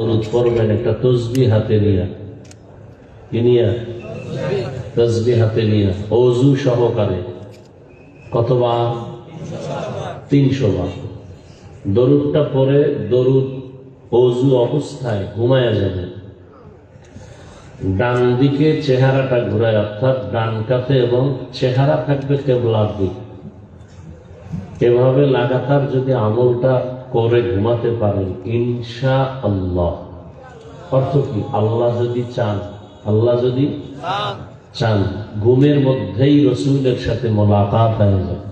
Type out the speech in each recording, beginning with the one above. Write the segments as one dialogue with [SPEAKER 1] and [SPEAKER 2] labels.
[SPEAKER 1] দরুদ পড়বেন একটা তসবিহ হাতে নিয়া, কি নিয়া? তসবিহ হাতে নিয়া ওযু সহকারে কতবার? 300 বার। দরুদটা পড়ে দরুদ ওযু অবস্থায় ঘুমায়া যাবে। ডান দিকে চেহারাটা ঘুরায়, অর্থাৎ ডান কাতে, এবং চেহারা থাকবে কিবলার দিকে। এভাবে লাগাতার যদি আমলটা করে ঘুমাতে পারেন ইনশাআল্লাহ, অর্থ কি? আল্লাহ যদি চান, আল্লাহ যদি চান, ঘুমের মধ্যেই রাসূলের সাথে মোলাকাত হয়ে যায়।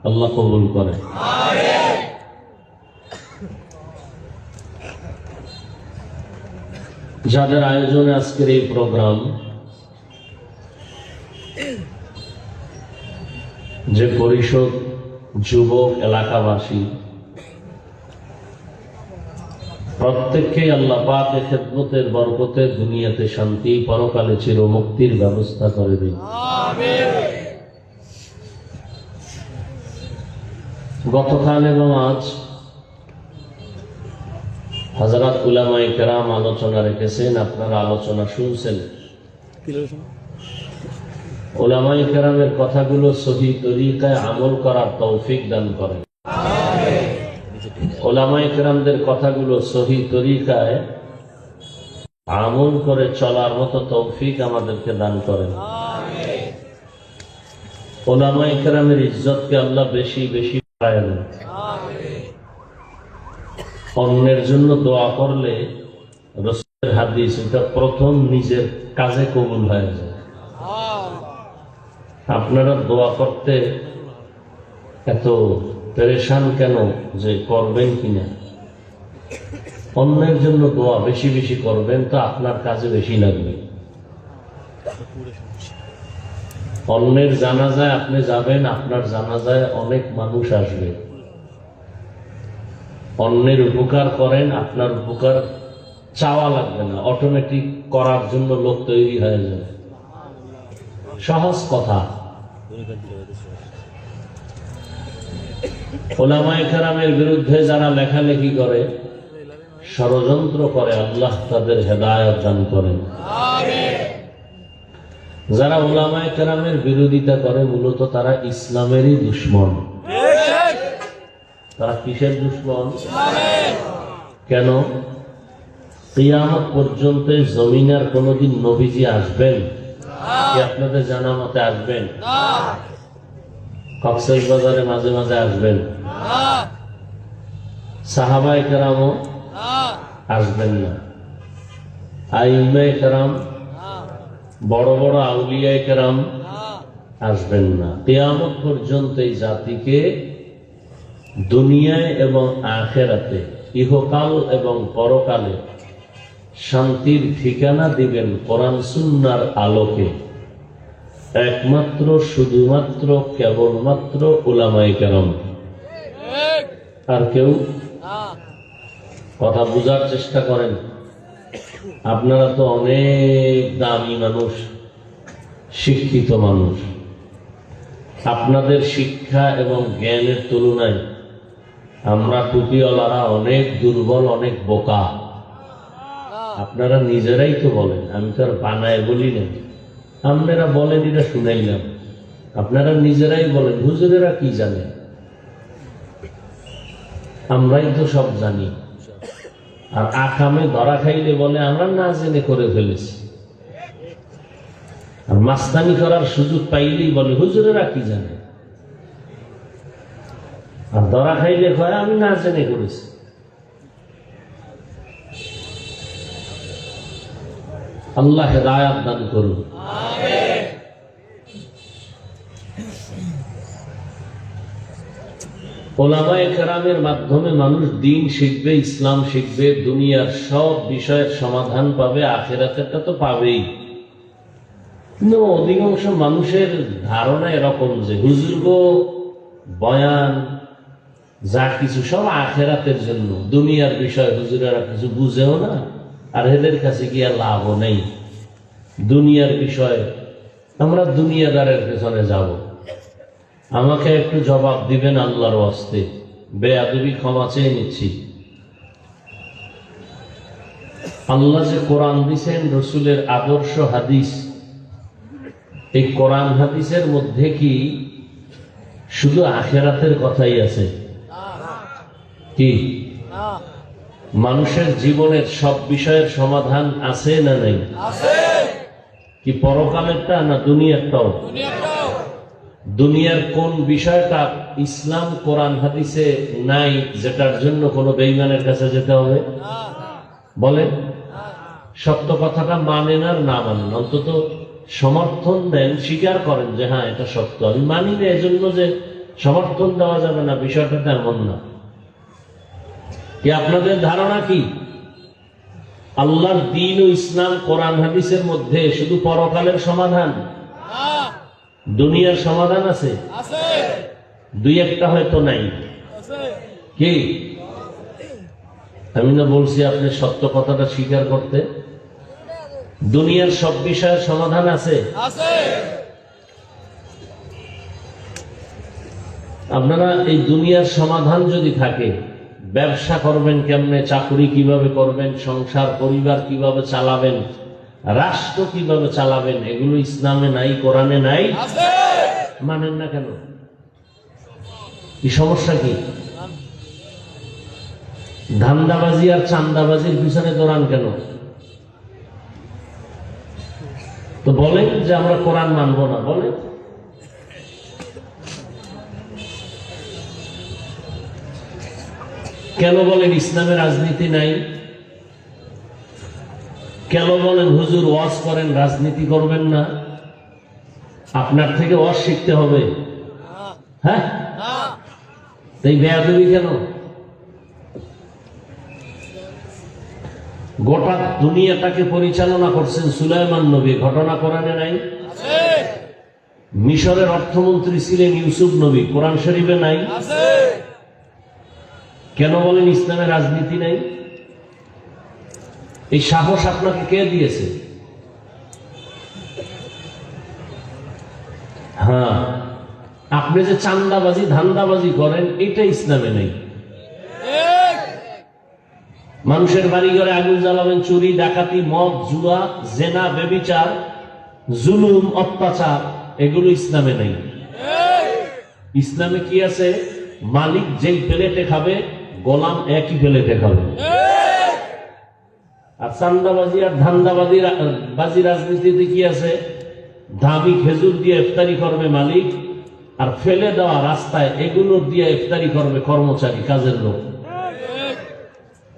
[SPEAKER 1] আল্লাহ কবুল করে। যাদের আয়োজনে আজকের এই প্রোগ্রাম, যে পরিষদ, যুবক, এলাকাবাসী প্রত্যেককেই আল্লাহ পাকের খেদমতের বরকতে দুনিয়াতে শান্তি, পরকালে চিরমুক্তির ব্যবস্থা করে দিন। গতকাল এবং আজ হযরত উলামায়ে কেরাম আলোচনা রেখেছেন, আপনারা আলোচনা শুনছেন। উলামায়ে কেরামের কথাগুলো সহি তরিকায় আমল করার তৌফিক দান করেন। উলামায়ে কেরামদের কথাগুলো সহি তরিকায় আমল করে চলার মতো তৌফিক আমাদেরকে দান করেন। উলামায়ে কেরামের ইজ্জতকে আল্লাহ বেশি বেশি বাড়ায় দেন। অন্যের জন্য দোয়া করলে রাসূলের হাদিস, এটা প্রথম নিজের কাজে কবুল হয়ে যায়। আপনারা দোয়া করতে এত পেরেশান কেন যে করবেন কিনা? অন্যের জন্য দোয়া বেশি বেশি করবেন তো আপনার কাজে বেশি লাগবে। অন্যের জানাজায় আপনি যাবেন, আপনার জানাজায় অনেক মানুষ আসবে। অন্যের উপকার করেন, আপনার উপকার চাওয়া লাগবে না, অটোমেটিক করার জন্য লোক তৈরি হয়ে যাবে। সহজ কথা। উলামায়ে কেরামের বিরুদ্ধে যারা লেখালেখি করে, ষড়যন্ত্র করে, আল্লাহ তাদের হেদায়েত দান করেন। যারা উলামায়ে কেরামের বিরোধিতা করে, মূলত তারা ইসলামেরই দুশমন। তারা কিসের দুশমন? কেন? কিয়ামত পর্যন্ত জমিনের কোনদিন নবীজি আসবেন কি? আপনাদের জানা মতে আসবেন? কক্সবাজারে মাঝে মাঝে আসবেন। সাহাবায়ে কেরামও আসবেন না। আইম্মায়ে কেরাম, বড় বড় আউলিয়ায়ে কেরাম আসবেন না। কিয়ামত পর্যন্ত এই জাতিকে দুনিয়ায় এবং আখিরাতে, ইহকাল এবং পরকালে শান্তির ঠিকানা দিবেন কোরআন সুন্নাহর আলোকে একমাত্র, শুধুমাত্র, কেবলমাত্র উলামায়ে কেরাম। আর কেউ? কথা বুঝার চেষ্টা করেন। আপনারা তো অনেক দামি মানুষ, শিক্ষিত মানুষ। আপনাদের শিক্ষা এবং জ্ঞানের তুলনায় আমরা টুপিওয়ালারা অনেক দুর্বল, অনেক বোকা। আপনারা নিজেরাই তো বলেন, আমি তো আর বানায় বলি না। আপনারা বলেন, এটা শুনাইলাম। আপনারা নিজেরাই বলেন, হুজুরেরা কি জানে? আমরাই তো সব জানি। আর আকামে ধরা খাইলে বলে আমরা না জেনে করে ফেলেছি। আর মাস্তানি করার সুযোগ পাইলেই বলে হুজুরেরা কি জানে। আর ধরা খাইলে কয় আমি না জেনে করেছি। আল্লাহ হেদায়েত দান করুন। উলামায়ে কেরামের মাধ্যমে মানুষ দ্বীন শিখবে, ইসলাম শিখবে, দুনিয়ার সব বিষয়ের সমাধান পাবে, আখিরাতেরটা তো পাবেই। কিন্তু অধিকাংশ মানুষের ধারণা এরকম যে হুজুর বয়ান যা কিছু সব আখিরাতের জন্য, দুনিয়ার বিষয় হুজুরেরা কিছু বুঝেও না, আর এদের কাছে গিয়ে লাভও নেই। দুনিয়ার বিষয় আমরা দুনিয়াদারের পেছনে যাব। আমাকে একটু জবাব দিবেন আল্লাহর ওয়াস্তে, বেয়াদবি ক্ষমা চেয়ে নিচ্ছি। আল্লাহ যে কোরআন দিছেন, রসুলের আদর্শ হাদিস, এই কোরআন হাদিসের মধ্যে কি শুধু আখিরাতের কথাই আছে? কি মানুষের জীবনের সব বিষয়ের সমাধান আছে না নাই? কি পরকালেরটা না দুনিয়ারটাও? দুনিয়ার কোন বিষয়টা ইসলাম কোরআন হাদিসে নাই, যেটার জন্য কোনো বেঈমানের কাছে যেতে হবে? বলেন, সত্য কথাটা মানেন আর না মানেন, অন্তত সমর্থন দেন, স্বীকার করেন যে হ্যাঁ এটা সত্য। আমি মানি না এজন্য যে সমর্থন দেওয়া যাবে না, বিষয়টা তেমন না। কি আপনাদের ধারণা কি আল্লাহর দ্বীন ও ইসলাম কোরআন হাদিসের মধ্যে শুধু পরকালের সমাধান, দুনিয়ার সমাধান আছে? দুই একটা হয়তো নাই। কি আমি না বলছি আপনি সত্য কথাটা স্বীকার করতে? দুনিয়ার সব বিষয়ের সমাধান আছে। আপনারা এই দুনিয়ার সমাধান যদি থাকে, ব্যবসা করবেন কেমনে, চাকরি কিভাবে করবেন, সংসার পরিবার কিভাবে চালাবেন, রাষ্ট্র কিভাবে চালাবেন, এগুলো ইসলামে নাই, কোরআনে নাই। মানেন না কেন? কি সমস্যা? কি ধান্দাবাজি আর চান্দাবাজির পিছনে দৌড়ান কেন? তো বলেন যে আমরা কোরআন মানবো না, বলেন। কেন বলেন ইসলামে রাজনীতি নাই? কেন বলেন হুজুর ওয়াজ করেন, রাজনীতি করবেন না? আপনার থেকে ওয়াজ শিখতে হবে। হ্যাঁ, এই বেয়াদবি কেন? গোটা দুনিয়াটাকে পরিচালনা করছেন সুলাইমান নবী, ঘটনা কোরআনে নাই? মিশরের অর্থমন্ত্রী ছিলেন ইউসুফ নবী, কোরআন শরীফে নাই? কেন বলেন ইসলামে রাজনীতি নাই? এই সাহস আপনাকে কে দিয়েছে? হ্যাঁ, আপনি যে চান্দাবাজি ধান্দাবাজি করেন, এটা ইসলামে নেই। মানুষের বাড়ি ঘরে আগুন জ্বালাবেন, চুরি ডাকাতি, মদ জুয়া, জেনা ব্যভিচার, জুলুম অত্যাচার, এগুলো ইসলামে নেই। ইসলামে কি আছে? মালিক যেই প্লেটে খাবে, গোলাম একই প্লেটে খাবে। আর চান্দাবাজি আর ধান্দাবাজি রাজনীতিতে কি আছে? দামি খেজুর দিয়ে ইফতারি করবে মালিক, আর ফেলে দেওয়া রাস্তায় এগুলো দিয়ে ইফতারি করবে কর্মচারী, কাজের লোক।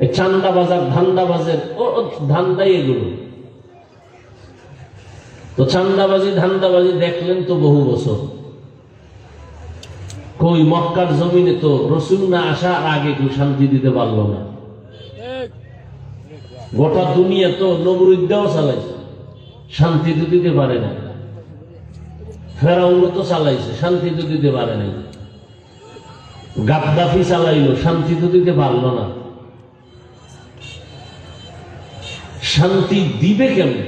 [SPEAKER 1] এই চান্দাবাজার ধান্দাবাজের ধান্দাই এগুলো। তো চান্দাবাজি ধান্দাবাজি দেখলেন তো বহু বছর। কই মক্কার জমিনে তো রসুল না আসার আগে কেউ শান্তি দিতে পারলো না। গোটা দুনিয়া তো নবরুদ্দাও চালাইছে, শান্তি তো দিতে পারে না। ফেরাউন তো চালাইছে, শান্তি তো দিতে পারে নাই। গাদ্দাফি চালাইলো, শান্তি তো দিতে পারলো না। শান্তি দিবে কেমন?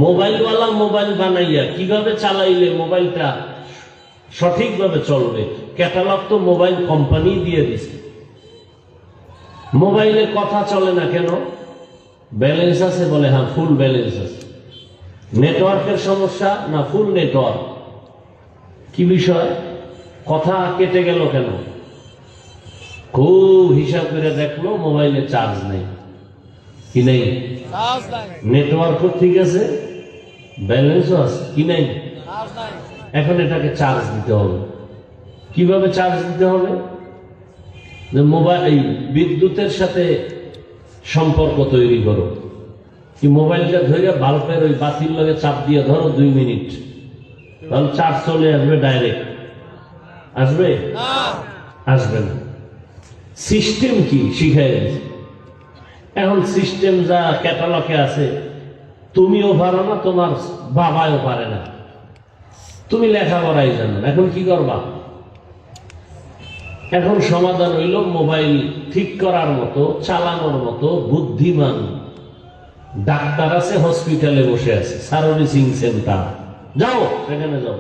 [SPEAKER 1] মোবাইলওয়ালা মোবাইল বানাইয়া কিভাবে চালাইলে মোবাইলটা সঠিকভাবে চলবে, ক্যাটালগ তো মোবাইল কোম্পানি দিয়ে দিছে। মোবাইলে কথা চলে না কেন? ব্যালেন্স আছে বলে, হ্যাঁ ফুল ব্যালেন্স আছে। নেটওয়ার্কের সমস্যা না ফুল নেটওয়ার্ক? কি বিষয়? কথা কেটে গেল কেন? খুব হিসাব করে দেখলো মোবাইলে চার্জ নেই। কি নেই? নেটওয়ার্কও ঠিক আছে, ব্যালেন্সও আছে, কি নেই? এখন এটাকে চার্জ দিতে হবে। কিভাবে চার্জ দিতে হবে? যে মোবাইল এই বিদ্যুতের সাথে সম্পর্ক তৈরি করো। কি মোবাইলটা ধরে বাল্বের ওই বাতির লগে চাপ দিয়ে ধরো 2 মিনিট, তাহলে চার্জ চলে আসবে ডাইরেক্ট। আসবে? আসবে না। সিস্টেম কি শিখাই দিচ্ছে। এখন সিস্টেম যা ক্যাটালগে আছে, তুমিও পারো না, তোমার বাবাও পারে না, তুমি লেখাপড়াই জানো না। এখন কি করবা? এখন সমাধান হইল মোবাইল ঠিক করার মতো, চালানোর মতো বুদ্ধিমান ডাক্তার আছে, হসপিটালে বসে আছে, সার্ভিসিং সেন্টার। যাও সেখানে যাও,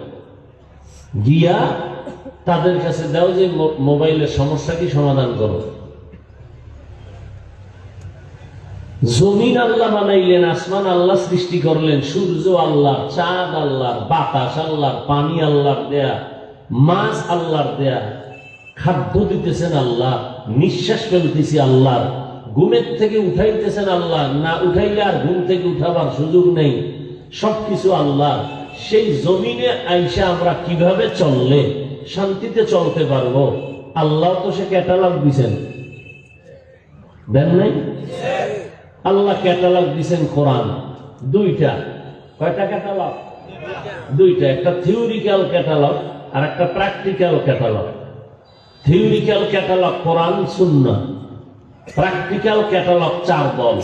[SPEAKER 1] গিয়া তাদের কাছে দাও যে মোবাইলের সমস্যা কি সমাধান করো। জমিন আল্লাহ বানাইলেন, আসমান আল্লাহ সৃষ্টি করলেন, সূর্য আল্লাহর, চাঁদ আল্লাহর, বাতাস আল্লাহর, পানি আল্লাহর দেয়া, মাছ আল্লাহর দেয়া, খাদ্য দিতেছেন আল্লাহ, নিঃশ্বাস ফেলতেছি আল্লাহর, ঘুমের থেকে উঠাইতেছেন আল্লাহ, না উঠাইলে আর ঘুম থেকে উঠাবার সুযোগ নেই, সবকিছু আল্লাহ। সেই জমিনে আইসা আমরা কিভাবে চললে শান্তিতে চলতে পারবো? আল্লাহ তো সে ক্যাটালগ দিছেন, দেন নাই? আল্লাহ ক্যাটালগ দিছেন কোরআন দুইটা। কয়টা ক্যাটালগ? দুইটা। একটা থিওরিক্যাল ক্যাটালগ আর একটা প্র্যাকটিক্যাল ক্যাটালগ। থিওরিক্যাল ক্যাটালগ কোরআন সুন্নাহ, প্র্যাকটিক্যাল ক্যাটালগ 4 দল: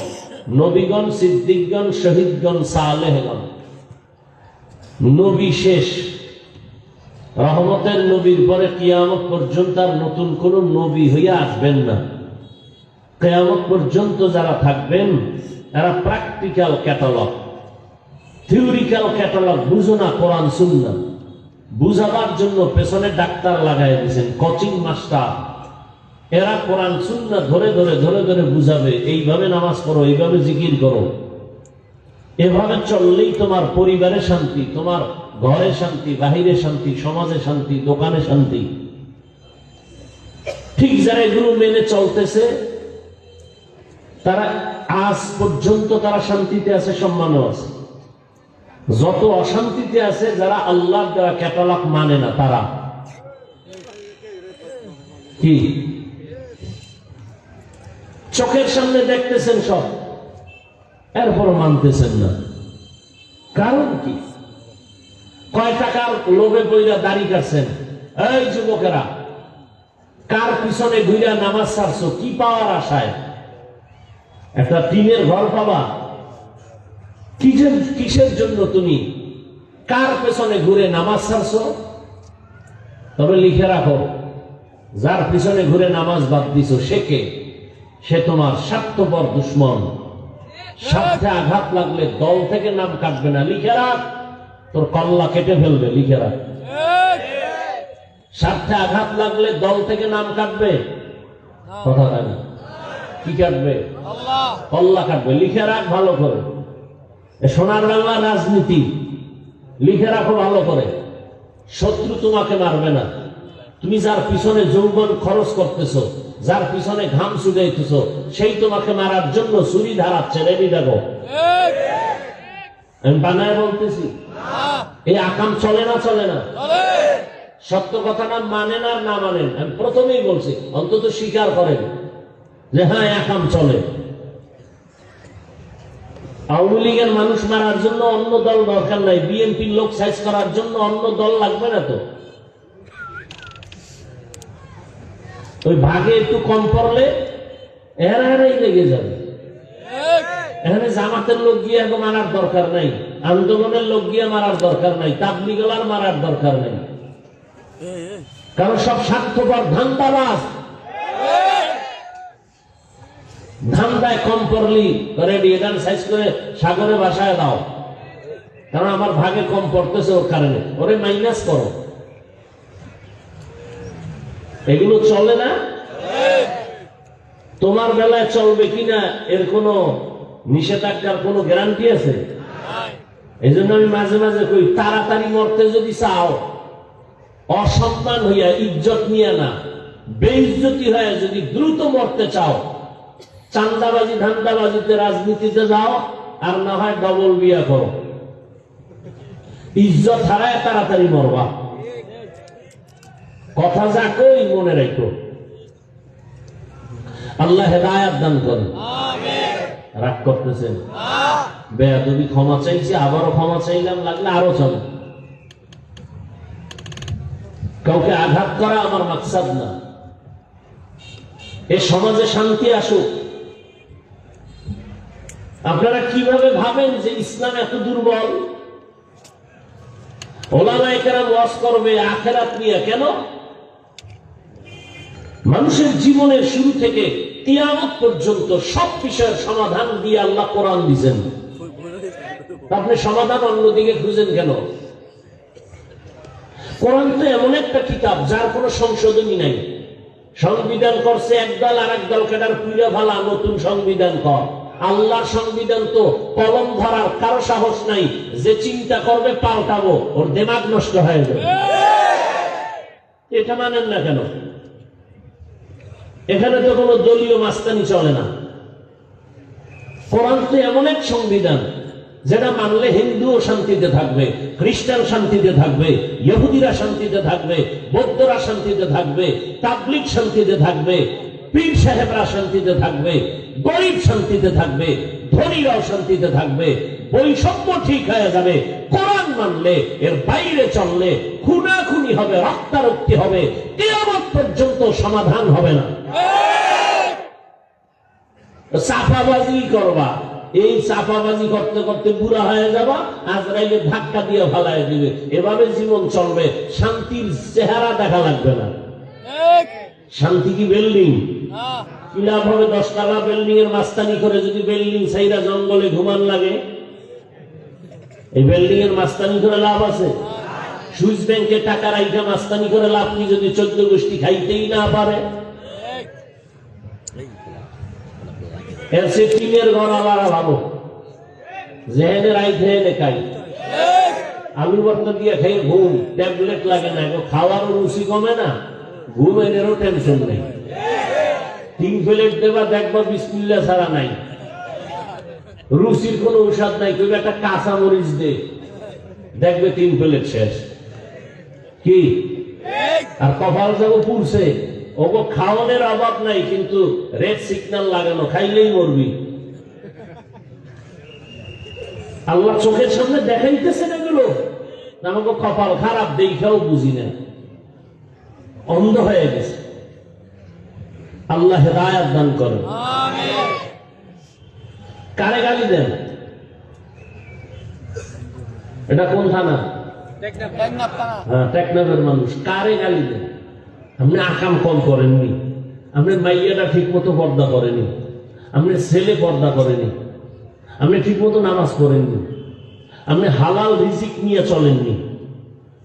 [SPEAKER 1] নবীগণ, সিদ্দিকগণ, শহীদগণ, সালেহগণ। নবী শেষ, রহমতের নবীর পরে কিয়ামত পর্যন্ত আর নতুন কোন নবী হইয়া আসবেন না। কিয়ামত পর্যন্ত যারা থাকবেন এরা প্র্যাকটিক্যাল ক্যাটালগ। থিওরিক্যাল ক্যাটালগ বুঝো না কোরআন সুন্নাহ, বুঝাবার জন্য পেছনে ডাক্তার লাগাই দিয়েছেন, কোচিং মাস্টার। এরা কোরআন সুন্নাহ ধরে ধরে ধরে ধরে বুঝাবে, এইভাবে নামাজ পড়ো, এইভাবে জিকির করো, এভাবে চললেই তোমার পরিবারে শান্তি, তোমার ঘরে শান্তি, বাহিরে শান্তি, সমাজে শান্তি, দোকানে শান্তি। ঠিক যারা এগুলো মেনে চলতেছে তারা আজ পর্যন্ত তারা শান্তিতে আছে, সম্মানও আছে। যত অশান্তিতে আছে যারা আল্লাহর দেওয়া ক্যাটালগ মানে না, তারা কি চোখের সামনে দেখতেছেন সব, এরপর মানতেছেন না। কারণ কি? কয় টাকার লোভে পইরা দাড়ি কাটছেন? এই যুবকেরা, কার পিছনে ঘুরে নামাজ ছাড়ছো? কি পাওয়ার আশায়? একটা টিনের ঘর পাবা? কিসের জন্য তুমি কার পেছনে ঘুরে নামাজ ছাড়ছো? তবে লিখে রাখো, যার পিছনে ঘুরে নামাজ বাদ দিছো সে কে? সে তোমার স্বার্থপর দুশ্মন। স্বার্থে আঘাত লাগলে দল থেকে নাম কাটবে না, লিখে রাখ, তোর কল্লা কেটে ফেলবে, লিখে রাখ। স্বার্থে আঘাত লাগলে দল থেকে নাম কাটবে, কথা না, কি কাটবে? কল্লা কাটবে, লিখে রাখ ভালো করে। সোনার বাংলা রাজনীতি, লিখে রাখো ভালো করে। শত্রু তোমাকে মারবে না। তুমি যার পিছনে যৌবন খরচ করতেছো, যার পিছনে ঘাম ছুটাইতেছো, সেই তোমাকে মারার জন্য ছুরি ধারাচ্ছে, রেডি দেখো। আমি বানায় বলতেছি, এই আকাম চলে না? চলে না? সত্য কথা না মানেন আর না মানেন, আমি প্রথমেই বলছি, অন্তত স্বীকার করেন যে হ্যাঁ আকাম চলে। আওয়ামী লীগের মানুষ মারার জন্য অন্য দল দরকার নাই, বিএনপির লোক সাইজ করার জন্য অন্য দল লাগবে না তো। ওই ভাগে একটু কম পড়লে এরাই লেগে যাবে। এখানে জামাতের লোক গিয়ে মারার দরকার নাই, আন্দোলনের লোক গিয়ে মারার দরকার নাই, তাবলিগের মারার দরকার নাই, কারণ সব স্বার্থপর ধান্দাবাজ। ধান্দায় কম পড়লি রেডি, এখানে সাইজ করে সাগরে বাসায় দাও, কারণ আমার ভাগে কম পড়তেছে ওর কারণে, ওরে মাইনাস করো। এগুলো চলে না? তোমার বেলায় চলবে কিনা এর কোন নিষেধাজ্ঞার কোন গ্যারান্টি আছে? এই জন্য আমি মাঝে মাঝে কই, তাড়াতাড়ি মরতে যদি চাও, অসম্মান হইয়া, ইজ্জত নিয়ে না, বেইজ্জতি হয়ে যদি দ্রুত মরতে চাও, চান্দাবাজি ধান্দাবাজিতে রাজনীতিতে যাও, আর না হয় ডবল বিয়া করো, ইজ্জত হারায় তাড়াতাড়ি মরবা। কথা যা কই মনে রাখো। আল্লাহ হেদায়েত দান করেন। রাগ করতেছেন? বেয়াদবি ক্ষমা চাইছি, আবারও ক্ষমা চাইলাম, লাগলে আরো চলে। কাউকে আঘাত করা আমার মাকসাদ না। এ সমাজে শান্তি আসুক। আপনারা কিভাবে ভাবেন যে ইসলাম এত দুর্বল? ওলামায়ে কেরাম ওয়াজ করবে আখিরাত নিয়ে, কেন? মানুষের জীবনের শুরু থেকে কিয়ামত পর্যন্ত সব বিষয়ের সমাধান দিয়ে আল্লাহ কোরআন দিয়েছেন। আপনি সমাধান অন্যদিকে খুঁজেন কেন? কোরআন তো এমন একটা কিতাব যার কোনো সংশোধনী নাই। সংবিধান করছে একদল, আর এক দল কেটার পুইরা ভালা নতুন সংবিধান কর, আল্লাহর সংবিধান তো কলম ধরার কারো সাহস নাই, যে চিন্তা করবে পাল্টাবো ওর দিমাগ নষ্ট হয়ে যাবে। এটা মানেন না কেন? এখানে তো কোনো দলীয় মাস্তানি চলে না। কোরআন তো এমন এক সংবিধান যেটা মানলে হিন্দুও শান্তিতে থাকবে, খ্রিস্টান শান্তিতে থাকবে, ইহুদিরা শান্তিতে থাকবে, বৌদ্ধরা শান্তিতে থাকবে, তাবলিগ শান্তিতে থাকবে, পীর সাহেবরা শান্তিতে থাকবে, গরিব শান্তিতে থাকবে, ধনীরাও শান্তিতে থাকবে, বৈষম্য ঠিক হয়ে যাবে। কোরআন মানলে, এর বাইরে চললে খুনাখুনি হবে, রক্তারক্তি হবে, কিয়ামত পর্যন্ত সমাধান হবে না। চাপাবাজি করবা, এই চাপাবাজি করতে করতে বুড়া হয়ে যাবা, আজরাইলে ধাক্কা দিয়ে ফালায় দিবে, এভাবে জীবন চলবে, শান্তির চেহারা দেখা লাগবে না। শান্তি কি বিল্ডিং? কিলা ভাবে 10 তলা বিল্ডিং এর মাস্তানি করে যদি বিল্ডিং সাইরা জঙ্গলে ঘুমান লাগে, এই বিল্ডিং এর মাস্তানি করে লাভ আছে? সুইস ব্যাংকে টাকা রাইখা মাস্তানি করে লাভ কি যদি 14 গোষ্ঠী খাইতেই না পারে? এর সে টিনের ঘর আবার ভাবো, যেহেনে রাইতে এনে খাই, আলু ভর্তা দিয়ে খাই ঘুম, ট্যাবলেট লাগে না, খাওয়ারও রুচি কমে না, ঘুম এনেরও টেনশন নেই। 3 প্লেট দেবা, দেখবা বিসমিল্লাহ ছাড়া নাই, রুচির কোনো ঔষধ নাই, কেউ একটা কাঁচা মরিচ দে, দেখবে 3 প্লেট শেষ। কি আর কপাল যাবো পুড়ছে, ওগো খাওয়ানোর অভাব নাই, কিন্তু রেড সিগন্যাল লাগানো, খাইলেই মরবি। আল্লাহ চোখের সামনে দেখাইতেছেন এগুলো, আমাকে কপাল খারাপ দেখাও বুঝি না, অন্ধ হয়ে গেছে। আল্লাহ হেদায়েত দান করেন। কারে গালি দেন? এটা কোন থানা? হ্যাঁ, টেকনাফের মানুষ। কারে গালি দেন? আপনি আকাম কম করেননি, আপনি মাইয়াটা ঠিক মতো পর্দা করেনি, আপনি ছেলে পর্দা করেনি, আপনি ঠিক মতো নামাজ পড়েননি, আপনি হালাল রিজিক নিয়ে চলেননি,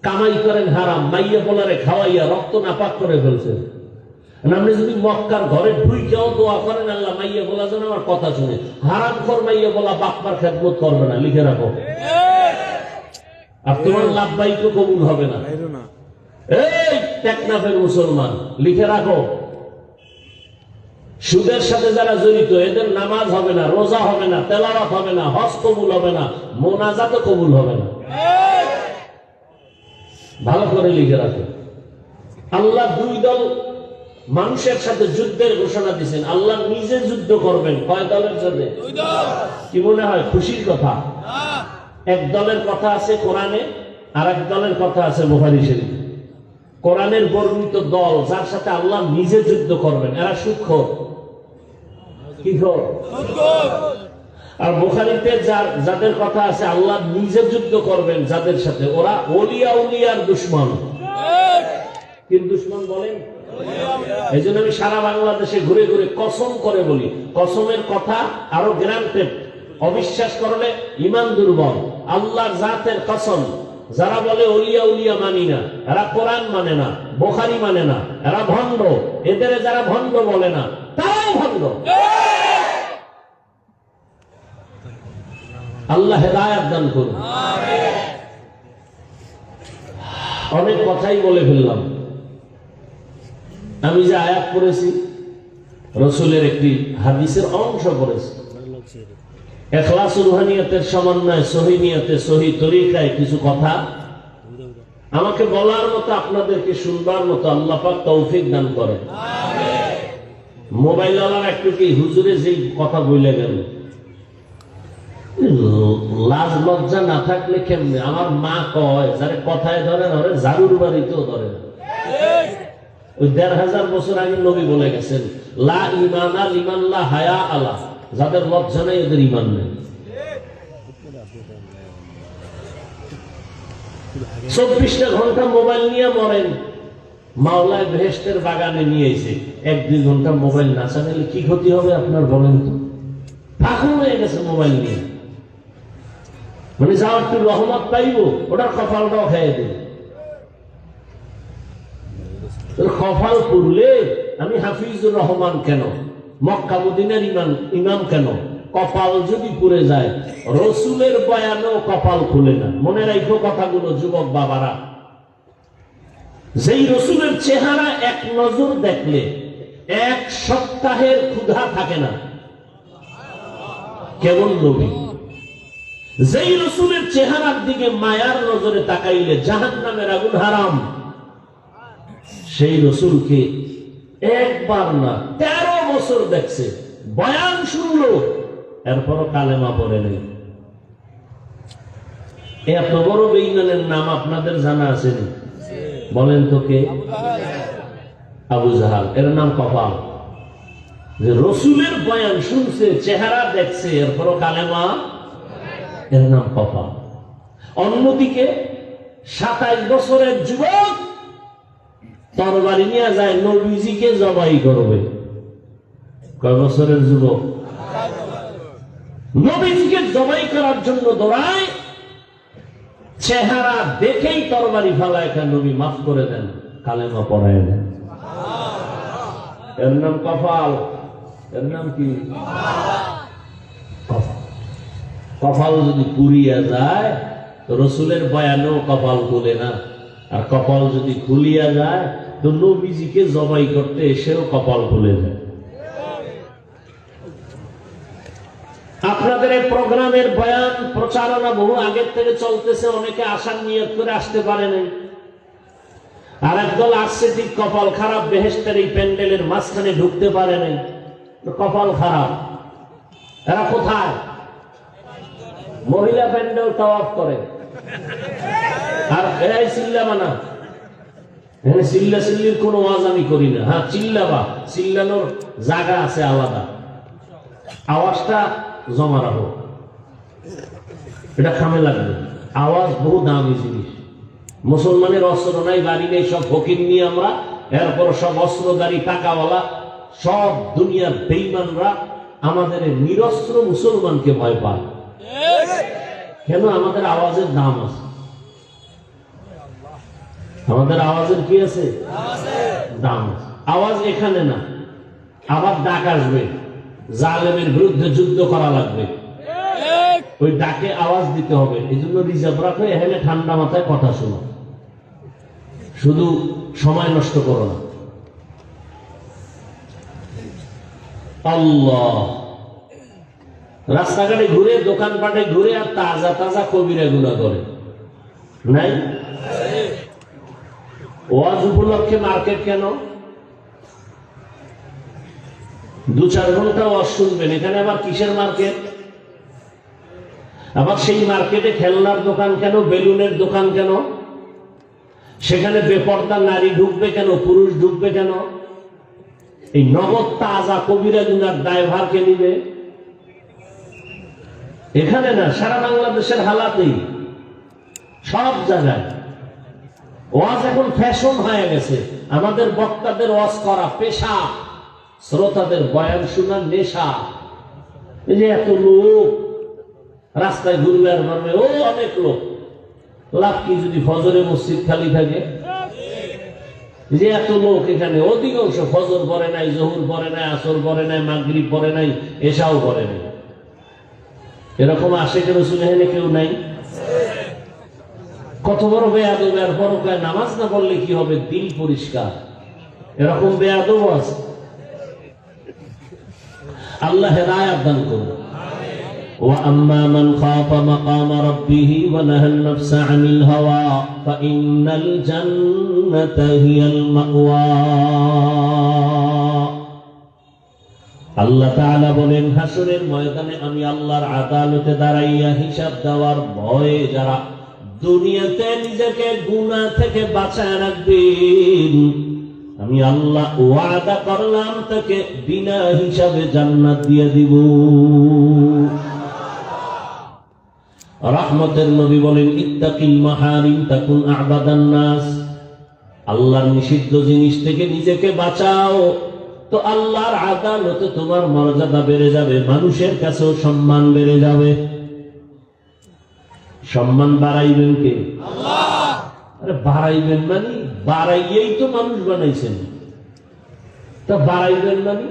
[SPEAKER 1] কামাই করেন হারাম, মাইয়া বলারে খাওয়াইয়া রক্ত নাপাক করে ফেলছেন। আপনি যদি মক্কার ঘরে ঢুইকেও দোয়া করেন, আল্লাহ মাইয়া বলা যেন আমার কথা শুনে, হারাম কর মাইয়া বলা বাপ্পার খেদমত করবে না, লিখে রাখো। আর তোমার লাভবাই তো কবুল হবে না। এই টেকনাফের মুসলমান, লিখে রাখো, সুদের সাথে যারা জড়িত এদের নামাজ হবে না, রোজা হবে না, তেলাওয়াত হবে না, হজ কবুল হবে না, মোনাজাতও কবুল হবে না। ভালো করে লিখে রাখো। আল্লাহ 2 দল মানুষের সাথে যুদ্ধের ঘোষণা দিয়েছেন, আল্লাহ নিজে যুদ্ধ করবেন। কয় দলের সাথে? 2 দল। কি মনে হয় খুশির কথা? এক দলের কথা আছে কোরআনে, আর এক দলের কথা আছে বুখারী শরীফে। কোরআনের বর্ণিত দল যার সাথে আল্লাহ নিজে যুদ্ধ করবেন, এরা সুদখোর। কি খোর? আর বুখারীতে যাদের কথা আছে আল্লাহ নিজে যুদ্ধ করবেন যাদের সাথে, ওরা ওলিয়া উলিয়ার দুশমন। কি দুশমন বলেন? এই জন্য আমি সারা বাংলাদেশে ঘুরে ঘুরে কসম করে বলি, কসমের কথা আরো গ্রান্টেড, অবিশ্বাস করলে ইমান দুর্বল। আল্লাহর জাতের কসম, যারা বলে ওলিয়া উলিয়া মানি না, এরা কোরআন মানে না, বুখারী মানে না, এরা ভণ্ড। এদের যারা ভণ্ড বলে না, তারাও ভণ্ড। আল্লাহ হেদায়েত দান করুন। অনেক কথাই বলে ফেললাম। আমি যে আয়াত পড়েছি, রাসূলের একটি হাদিসের অংশ পড়েছি। ইখলাস রুহানিয়াতের সমন্বয়, সহিহ নিয়তে, সহিহ তরিকায় কিছু কথা আমাকে বলার মতো, আপনাদেরকে শুনবার মতো আল্লাহ পাক তৌফিক দান করেন। মোবাইল ওয়ালার একটু কি হুজুরে যেই কথা বলে গেল, লাজ লজ্জা না থাকলে কেমনে? আমার মা কয়, যারে কথায় ধরে না, ওরে জারুর বাড়িতেও ধরে না। ওই ১৫০০ বছর আগে নবী বলে গেছেন, লা ঈমানা লিমান লা হায়া আলা, যাদের লজ্জা নেই ওদের ঈমান নেই। ২৪টা ঘন্টা মোবাইল নিয়ে মরেন, মাওলায় বেহেশতের বাগানে নিয়ে এসে ১-২ ঘন্টা মোবাইল না চালালে কি ক্ষতি হবে আপনার বলেন তো? পাগল হয়ে গেছে মোবাইল নিয়ে, মানে যাও একটু রহমত পাইব, ওটার কপালটাও খেয়ে দেবে। কপাল পুরলে আমি হাফিজুর রহমান কেন, মক্কা মদিনার ইমাম কেন, কপাল যদি পুড়ে যায়, রসুলের বয়ানেও কপাল খুলে না। মনে রাখো কথাগুলো যুবক বাবারা। যেই রসুলের চেহারা এক নজর দেখলে এক সপ্তাহের ক্ষুধা থাকে না, কেমন নবী। যেই রসুলের চেহারার দিকে মায়ার নজরে তাকাইলে জাহান্নামের আগুন হারাম, সেই রসুলকে একবার না 13 বছর দেখছে, বয়ান শুনলো, এরপরও কালেমা পড়ে নেই। এত বড় বেঈমানের নাম আপনাদের জানা আছে নি? বলেন তো কে? আবু জাহাল। এর নাম কপাল। যে রসুলের বয়ান শুনছে, চেহারা দেখছে, এরপরও কালেমা, এর নাম কপাল। অন্যদিকে 27 বছরের যুবক তরবারি নিয়ে যায় নবীজিকে জবাই করবে। কয় বছরের যুবক? নবীজিকে জবাই করার জন্য দৌড়ায়, চেহারা দেখেই তরবারি ফালায়, নবী মাফ করে দেন, কালেমা পড়ায় দেন। এর নাম কপাল। এর নাম কি? কপাল যদি পুড়িয়া যায় তো রসুলের বয়ানেও কপাল খুলে না, আর কপাল যদি খুলিয়া যায় তো নবীজিকে জবাই করতে এসেও কপাল খুলে যায়। আপনাদের এই প্রোগ্রামের বয়ান প্রচারণা বহু আগের থেকে চলতেছে, অনেকে আসার নিয়ত করে আসতে পারে নাই, আর একদল আসছে ঠিক কপাল খারাপ, বেহেশতের এই প্যান্ডেলের মাঝখানে ঢুকতে পারে নাই, কপাল খারাপ। এরা কোথায়? মহিলা প্যান্ডেল তাওয়াফ করে, আর এরাই চিল্লাবানা। এখানে চিল্লা চিল্লির কোন ওয়াজ আমি করি না। হ্যাঁ, চিল্লাবা, চিল্লানোর জায়গা আছে আলাদা, আওয়াজটা জমা রাখো, এটা কামে লাগবে। আওয়াজ বহু দামি জিনিস। মুসলমানের অস্ত্র নাই, বাড়ি নেই, সব ফকির নিয়ে আমরা, এরপর সব অস্ত্রধারী টাকাওয়ালা, সব দুনিয়ার বেঈমানরা আমাদের নিরস্ত্র মুসলমানকে ভয় পায়। কেন? আমাদের আওয়াজের দাম আছে। আমাদের আওয়াজের কি আছে? দাম আছে। আওয়াজ এখানে না, আবার ডাক আসবে, জালেমের বিরুদ্ধে যুদ্ধ করা লাগবে, ওই ডাকে আওয়াজ দিতে হবে। এই জন্য রিজার্ভ রাখো, এখানে ঠান্ডা মাথায় কথা শোনো, শুধু সময় নষ্ট করো না। আল্লাহ, রাস্তাঘাটে ঘুরে, দোকানপাটে ঘুরে, আর তাজা তাজা কবিরা গুনাহ করে নাই? ওয়াজ উপলক্ষে মার্কেট কেন? 2-4 ঘন্টা ওয়াজ শুনবেন, এখানে আবার কিসের মার্কেট? আবার সেই মার্কেটে খেলনার দোকান কেন, বেলুনের দোকান কেন? সেখানে বেপর্দা নারী ঢুকবে কেন, পুরুষ ঢুকবে কেন? এই নগদ তাজা কবিরা গুনার দায়ভার কে নিবে? এখানে না, সারা বাংলাদেশের হালাতেই, সব জায়গায় ওয়াজ এখন ফ্যাশন হয়ে গেছে। আমাদের বক্তাদের ওয়াজ করা পেশা, শ্রোতাদের বয়ান শোনা নেশা। এই যে এত লোক রাস্তায় ঘুরবে আর মারবে, ও অনেক লোক, লাভ কি যদি ফজরে মসজিদ খালি থাকে? যে এত লোক এখানে, অধিকাংশ ফজর পড়ে নাই, জহুর পড়ে নাই, আসর পড়ে নাই, মাগরিব পড়ে নাই, এশাও পড়ে নাই। এরকম আশিকের রাসূল এখানে কেউ নাই? কত বড় বেয়াদব! এরপর নামাজ না পড়লে কি হবে? দিল পরিষ্কার। এরকম বেয়াদব আছে। আল্লাহ হেদায়েত দান করুন। وَأَمَّا مَنْ خَافَ مَقَامَ رَبِّهِ وَنَهَى النَّفْسَ عَنِ الْهَوَى فَإِنَّ الْجَنَّةَ هِيَ الْمَأْوَى। আল্লাহ তাআলা বলেন, হাসরের ময়দানে আমি আল্লাহর আদালতে দাঁড়াইয়া হিসাব দেওয়ার ভয়ে যারা দুনিয়াতে নিজেকে গুনাহ থেকে বাঁচায় রাখবেন, আমি আল্লাহ ওয়াদা করলাম তাকে বিনা হিসাবে জান্নাত দিয়ে দিব। রহমতের নবী বলেন, ইত্তাকিল মাহারিম তাকুন আ'বাদান নাস। আল্লাহর নিষিদ্ধ জিনিস থেকে নিজেকে বাঁচাও, তো আল্লাহর আদালতে তোমার মর্যাদা বেড়ে যাবে, মানুষের কাছেও সম্মান বেড়ে যাবে। সম্মান বাড়াইবেন কে? আল্লাহ। আরে বাড়াইবেন মানে বাড়াইয়েই তো মানুষ বানাইছেন, তা বাড়াইবেন মানে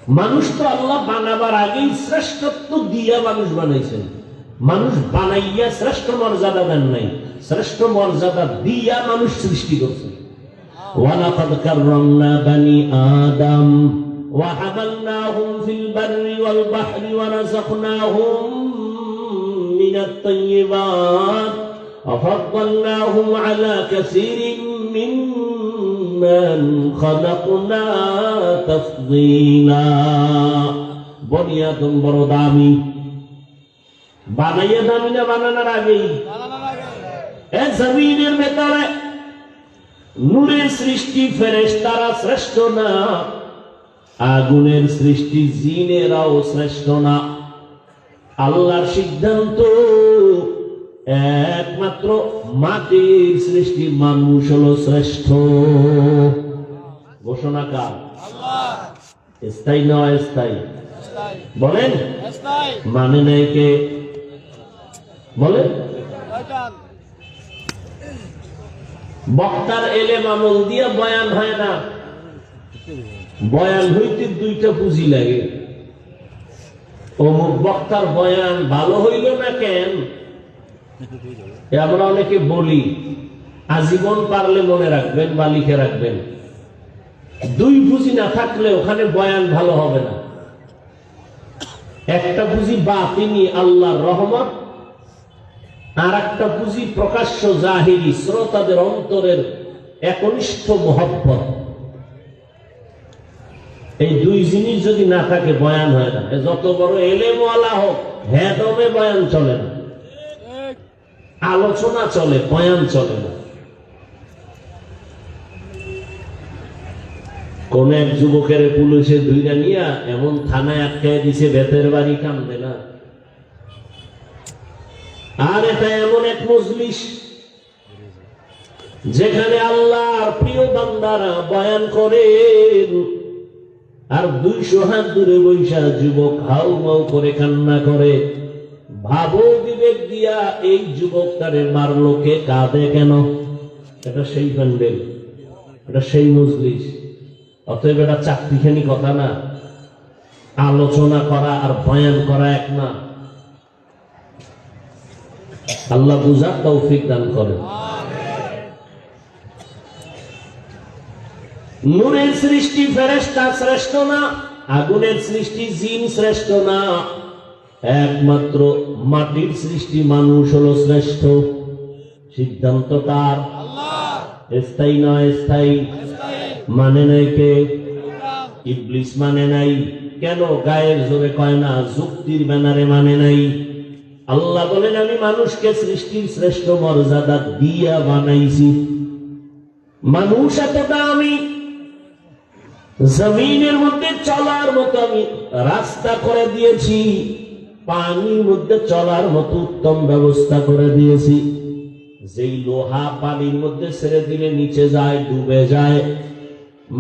[SPEAKER 1] মানুষ তো আল্লাহ বানাবার আগেই শ্রেষ্ঠত্ব দিয়া মানুষ বানাইছেন। মানুষ বানাইয়া শ্রেষ্ঠ মর্যাদা দেন নাই, শ্রেষ্ঠ মর্যাদা দিয়া মানুষ সৃষ্টি করছেন। ওয়ালাকাদ কাররামনা বানি আদম ওয়া হামালনাহুম ফিল বাররি ওয়াল বাহরি ওয়া রাযাকনাহুম মিনাত তাইয়্যিবাত ওয়া ফাদ্দালনাহুম আলা কাসীরিন মিম্মান খালাকনা তাফদীলা। বনি আদম বড় দামি, বানাইয়া দামি না বানানোর আগেই? জমিনের ভেতরে নূরের সৃষ্টি ফেরেশতারা শ্রেষ্ঠ না, আগুনের সৃষ্টি জিনেরাও শ্রেষ্ঠ না। আল্লাহর সিদ্ধান্ত একমাত্র মাটির সৃষ্টি মানুষ হলো শ্রেষ্ঠ। ঘোষণা কার? স্থায়ী না অস্থায়ী? বলেন। মানে নাই কে? বলেন। বক্তার এলেম আমল দিয়া বয়ান হয় না, বয়ান হইতে দুইটা পুঁজি লাগে। অমুক বক্তার বয়ান ভালো হইল না কেন, আমরা অনেকে বলি, আজীবন পারলে মনে রাখবেন বা লিখে রাখবেন, দুই পুঁজি না থাকলে ওখানে বয়ান ভালো হবে না। একটা পুঁজি বাতিনি আল্লাহর রহমত, আর একটা পুঁজি প্রকাশ্য জাহিরি শ্রোতাদের অন্তরের একনিষ্ঠ মহব্বত। এই দুই জিনিস যদি না থাকে বয়ান হয় না। যত বড় এলেমওয়ালা হোক, হেদমে বয়ান চলে না, আলোচনা চলে, বয়ান চলে না। কোন এক যুবকের পুলিশে ধুইরা নিয়া এমন থানায় আটকায় দিছে, বেতের বাড়ি কান্দে না। আর এটা এমন এক মজলিস যেখানে আল্লাহর প্রিয় বান্দারা বয়ান করেন, আর 200 হাত দূরে বৈশা যুবক হাউ মাউ করে কান্না করে। ভাবো বিবেক দিয়া, এই যুবক তারে মারলো কে, কাঁদে কেন? এটা সেই প্যান্ডেল, এটা সেই মজলিস। অতএব এটা চাকরিখানি কথা না। আলোচনা করা আর বয়ান করা এক না। আল্লাহ বুঝার তৌফিক দান করেন। নূরের সৃষ্টি ফেরেশতা শ্রেষ্ঠ না, আগুনের সৃষ্টি জিন শ্রেষ্ঠ না, একমাত্র মাটির সৃষ্টি মানুষ হলো শ্রেষ্ঠ। সিদ্ধান্ত কার? স্থায়ী নয় স্থায়ী? মানে নাই কে? ইবলিস মানে নাই। কেন? গায়ের জোরে কয় না, যুক্তির ব্যানারে মানে নাই। আল্লাহ বলেন, আমি মানুষকে সৃষ্টির শ্রেষ্ঠ মর্যাদা দিয়া বানাইছি। মানুষ এতটা আমি জমিনের মধ্যে চলার মতো আমি রাস্তা করে দিয়েছি, পানির মধ্যে চলার মতো উত্তম ব্যবস্থা করে দিয়েছি। যেই লোহা পানির মধ্যে ছেড়ে দিলে নিচে যায়, ডুবে যায়,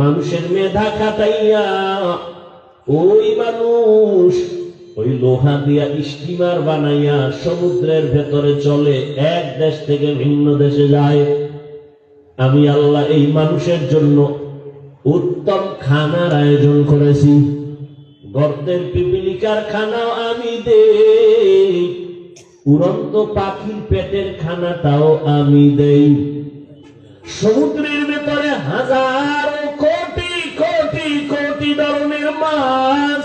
[SPEAKER 1] মানুষের মেধা খাটাইয়া ওই মানুষ ওই লোহা দিয়া স্টিমার বানাইয়া সমুদ্রের ভেতরে চলে, এক দেশ থেকে ভিন্ন দেশে যায়। আমি আল্লাহ এই মানুষের জন্য উত্তম খানার আয়োজন করেছি। গর্তের পিপিলিকার খানাও আমি দেই, উড়ন্ত পাখির পেটের খানাটাও আমি দেই। সমুদ্রের ভেতরে হাজার কোটি কোটি কোটি ধরনের মাছ,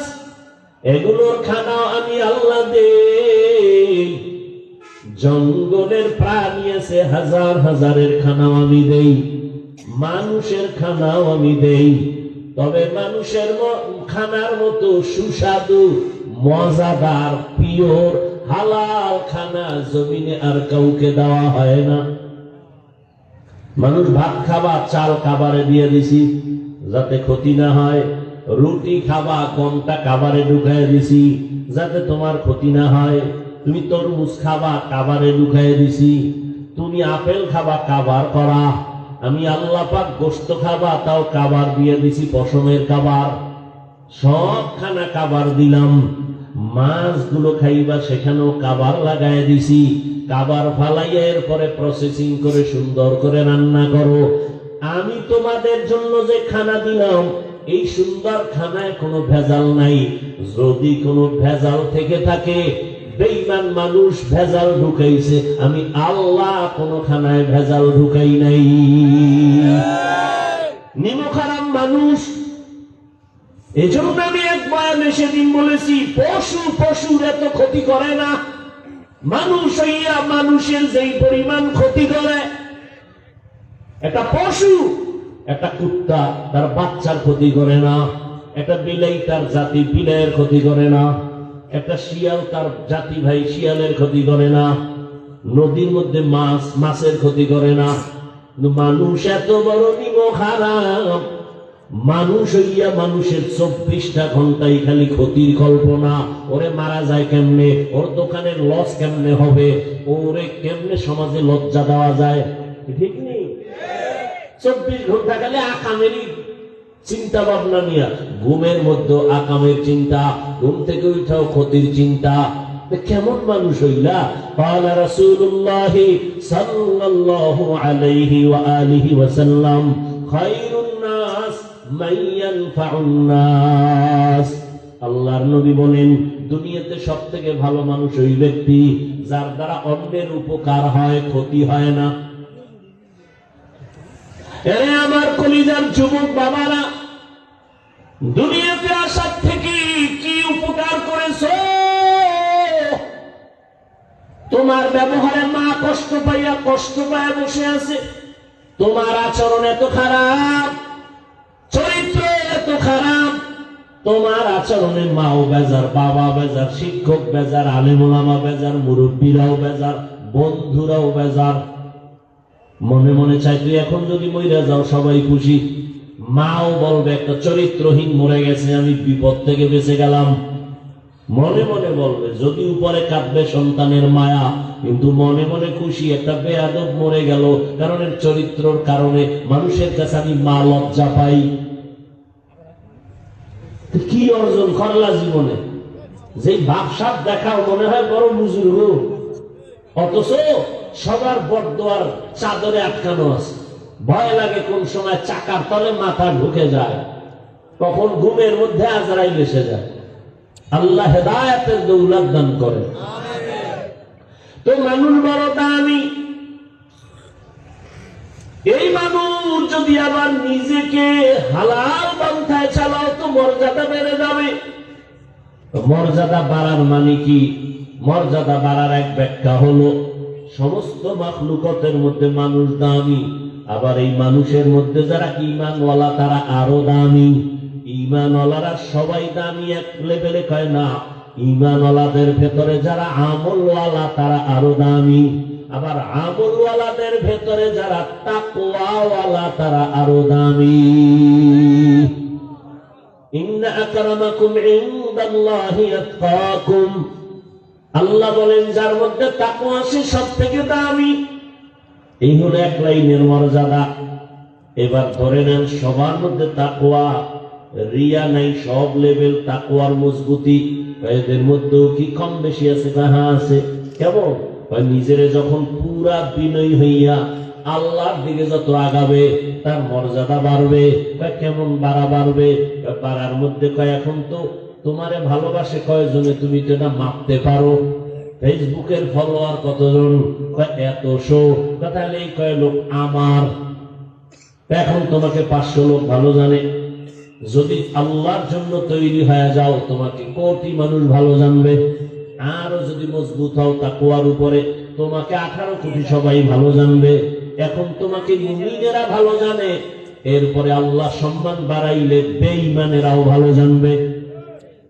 [SPEAKER 1] এগুলোর খানাও আমি আল্লাহ দেই। জঙ্গলের প্রাণী আছে হাজার হাজারের খানাও আমি দেই, মানুষের খানাও আমি দেই। তবে মানুষের খানার মতো সুস্বাদু, মজাদার, পিওর, হালাল খানা জমিনে আর কাউকে দেওয়া হয় না। মানুষ ভাত খাবা, চাল কাবারে দিয়ে দিছি যাতে ক্ষতি না হয়। রুটি খাবা, কোনটা কাবারে ঢুকাই দিছি যাতে তোমার ক্ষতি না হয়। তুমি তরমুজ খাবা, কাবারে ঢুকাই দিছি। তুমি আপেল খাবা, কাবার করা। আমি আল্লাহ পাক গোশত খাবা, তাও কাবার দিয়ে দিছি, পশমের কাবার। সব খানা কাবার দিলাম। মাছগুলো খাইবা, সেখানেও কাবার লাগাই দিছি। কাবার ফালাইয়া এরপরে প্রসেসিং করে সুন্দর করে রান্না করো। আমি তোমাদের জন্য যে খানা দিলাম, এই সুন্দর খানায় কোনো ভেজাল নাই। যদি কোনো ভেজাল থেকে থাকে, বেঈমান মানুষ ভেজাল ঢুকাইছে, আমি আল্লাহ কোনো খানায় ভেজাল ঢুকাই নাই। নিমখারাম মানুষ। এজন্য আমি এক বয়ানে সেদিন বলেছি, পশুর এত ক্ষতি করে না, মানুষ হইয়া মানুষের যেই পরিমাণ ক্ষতি করে। একটা পশু, একটা কুত্তা তার বাচ্চার ক্ষতি করে না, একটা বিলাই তার জাতি বিলাইয়ের ক্ষতি করে না, একটা শিয়াল তার জাতি ভাই শিয়ালের ক্ষতি করে না, নদীর মধ্যে মাছের ক্ষতি করে না। মানুষ এত বড় নিমখারাম, মানুষ হইয়া মানুষের 24টা ঘন্টাই খালি ক্ষতির কল্পনা। ওরে মারা যায় কেমনে, ওর দোকানের লস কেমনে হবে, ওরে কেমনে সমাজে লজ্জা দেওয়া যায়, ঠিক নেই? 24 ঘন্টা খালি আকামেরই চিন্তা ভাবনা নিয়ে। ঘুমের মধ্যে আকামের চিন্তা, ঘুম থেকে উঠাও ক্ষতির চিন্তা। কেমন মানুষ হইলা? قال رسول الله صلى الله عليه وآله وسلم خير الناس من ينفع الناس। আল্লাহর নবী বলেন, দুনিয়াতে সবথেকে ভালো মানুষ ওই ব্যক্তি যার দ্বারা অন্যের উপকার হয়, ক্ষতি হয় না। এরে আমার কলিজার যুবক বাবারা, দুনিয়াতে আসার থেকে কি উপকার করেছো? তোমার ব্যবহারে মা কষ্ট পাইয়া বসে আছে। তোমার আচরণ এত খারাপ, চরিত্র এত খারাপ, তোমার আচরণে মাও বেজার, বাবা বেজার, শিক্ষক বেজার, আলেম ওলামা বেজার, মুরব্বীরাও বেজার, বন্ধুরাও বেজার। মনে মনে চাই তুই এখন যদি মইরা যাও সবাই খুশি। মাও বলবে একটা চরিত্রহীন মরে গেছে, আমি বিপদ থেকে বেঁচে গেলাম। মনে মনে বলবে, যদি উপরে কাঁদবে সন্তানের মায়া, কিন্তু মনে মনে খুশি একটা বেয়াদব মরে গেল, কারণ এর চরিত্রর কারণে মানুষের কাছে আমি মা লজ্জা পাই। কি অর্জন করলা জীবনে? যে ভাবসাব দেখাও মনে হয় বড় বুজুর্গ, অথচ সবার বড়দোয়ার চাদরে আটকানো আছে। ভয় লাগে কোন সময় চাকার তলে মাথা ঢুকে যায়, কখন ঘুমের মধ্যে আজরাইল এসে যায়। আল্লাহ হেদায়েতের দৌলত দান করে। তো মানুষ বড় দামি। এই মানুষ যদি আবার নিজেকে হালাল পন্থায় চালাও তো মর্যাদা বেড়ে যাবে। মর্যাদা বাড়ার মানে কি? মর্যাদা বাড়ার এক ব্যাখ্যা হলো, সমস্ত মাখলুকতের মধ্যে মানুষ দামি, আবার এই মানুষের মধ্যে যারা ঈমানওয়ালা তারা আরো দামি। ঈমানওয়ালারা সবাই দামি এক লেভেলে কয় না, ঈমানওয়ালাদের ভেতরে যারা আমলওয়ালা তারা আরো দামি, আবার আমলওয়ালাদের ভেতরে যারা তাকওয়াওয়ালা তারা আরো দামি। ইন্না আকরামাকুম ইনদাল্লাহি আতকাকুম। আল্লাহ বলেন যার মধ্যে তাকওয়া আছে সব থেকে দামি। এই হলো এক লাইনের মর্যাদা। এবার ধরে নেন সবার মধ্যে তাকওয়া, রিয়া নাই, সব লেভেল তাকওয়ার মজবুতি। এদের মধ্যেও কি কম বেশি আছে? কাহা আছে। কেমন? নিজেরে যখন পুরা বিনয়ী হইয়া আল্লাহর দিকে যত আগাবে তার মর্যাদা বাড়বে। কেমন বাড়বে? বাড়ার মধ্যে কয় এখন তো তোমারে ভালোবাসে কয়জনে, তুমি তো এটা মাপতে পারো। ফেসবুকের ফলোয়ার কতজন? এতশো। তাহলে এই কয় লোক আমার। এখন তোমাকে 500 লোক ভালো জানে। যদি আল্লাহর জন্য তৈরি হয়ে যাও তোমাকে কোটি মানুষ ভালো জানবে। আরো যদি মজবুত হও তাকওয়ার উপরে, তোমাকে 18 কোটি সবাই ভালো জানবে। এখন তোমাকে মুমিনেরা ভালো জানে, এরপরে আল্লাহ সম্মান বাড়াইলে বেঈমানেরাও ভালো জানবে।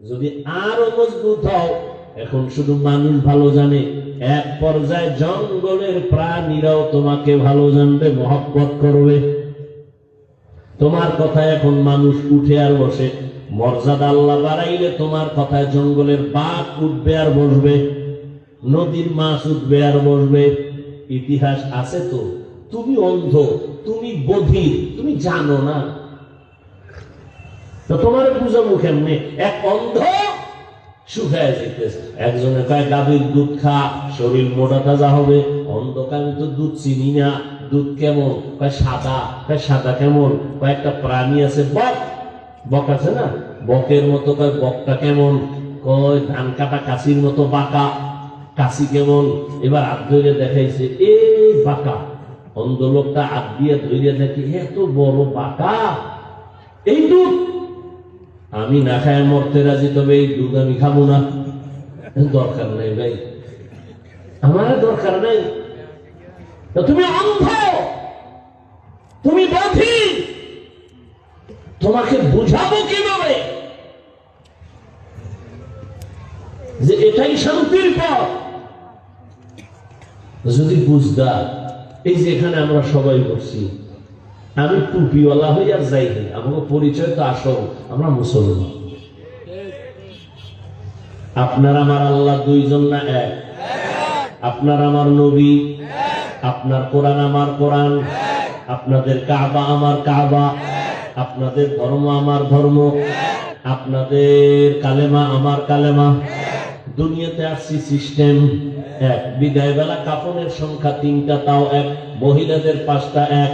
[SPEAKER 1] যদি আরো মজবুত হও, এখন শুধু মানুষ ভালো জানে, এক পর্যায়ে জঙ্গলের প্রাণীরাও তোমাকে ভালো জানবে, মহব্বত করবে। তোমার কথায় এখন মানুষ উঠে আর বসে। মর্যাদা আল্লাহ বাড়াইলে তোমার কথায় জঙ্গলের বাঘ উঠবে আর বসবে, নদীর মাছ উঠবে আর বসবে। ইতিহাস আছে তো। তুমি অন্ধ, তুমি বধির, তুমি জানো না, তো তোমার বুঝাবো কেমনে? এক অন্ধ শুকায় যেতেছে, একজনে কয় গাভীর দুধ খা, শরীর মোটা তাজা হবে। অন্ধকার আমি তো দুধ চিনি না, দুধ কেমন? কয় সাদা। কয় সাদা কেমন? কয়েকটা প্রাণী আছে বক, বক আছে না, বকের মতো কয় বকটা কেমন, কয় ধান কাটা কাশির মতো বাঁকা, কাশি কেমন, এবার হাত ধরে দেখাইছে এই বাঁকা। অন্ধ লোকটা হাত দিয়ে ধরে দেখি এত বড় বাঁকা, এই দুধ আমি না খায় মরতে রাজি, তবে এই দুধ আমি খাবো না। দরকার নাই ভাই, আমার দরকার নাই। তুমি অন্ধ, তুমি বাঁধি, তোমাকে বুঝাবো কিভাবে যে এটাই শান্তির পথ? যদি বুঝদা, এই যে এখানে আমরা সবাই বসছি, আমি টুপিওয়ালা হই আর যাই হই, আমাকে পরিচয় তো আসো আমরা মুসলমান। আপনার আমার আল্লাহ দুইজন না এক? আপনার আমার নবী, আপনার কোরআন আমার কোরআন, আপনাদের কাবা আমার কাবা, আপনাদের ধর্ম আমার ধর্ম, আপনাদের কালেমা আমার কালেমা। দুনিয়াতে আসছি সিস্টেম এক, বিদায় বেলা কাফনের সংখ্যা 3টা, তাও এক, মহিলাদের 5টা এক,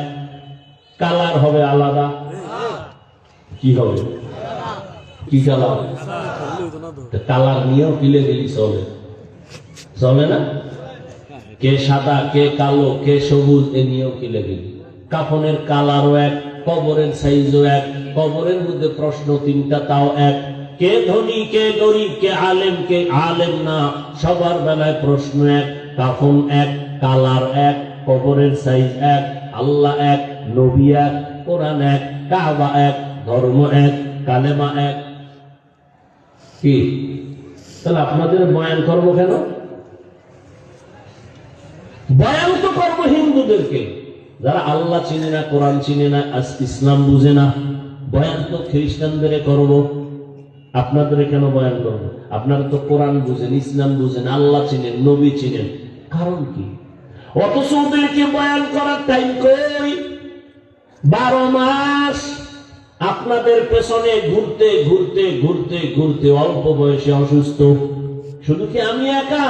[SPEAKER 1] কালার হবে আলাদা। কি হবে? কি কালার? কালার নিয়েও কিলে গেলি চলে, চলে না? কে সাদা, কে কালো, কে সবুজ, এ নিয়েও কিলে গেলি। কাফনের কালারও এক, কবরের সাইজও এক, কবরের মধ্যে প্রশ্ন 3টা, তাও এক। কে ধনী, কে গরিব, কে আলেম না, সবার বেলায় প্রশ্ন এক, কাফন এক, কালার এক, কবরের সাইজ এক, আল্লাহ এক, নবী এক, কোরআন এক, কাবা এক, ধর্ম এক, কালেমা এক। কি তাহলে আপনাদের বয়ান করবো কেন? বয়ান তো করবো হিন্দুদেরকে, যারা আল্লাহ চিনে না, কোরআন চিনে না, ইসলাম বুঝে না। বয়ান তো খ্রিস্টানদের করবো, আপনাদের কেন বয়ান করবো? আপনারা তো কোরআন বুঝেন, ইসলাম বুঝেন, আল্লাহ চিনেন, নবী চিনেন, কারণ কি? অথচ ওদেরকে বয়ান করার টাইম কই? 12 মাস আপনাদের পেছনে ঘুরতে ঘুরতে ঘুরতে ঘুরতে অল্প বয়সে অসুস্থ। শুধু কি আমি একা?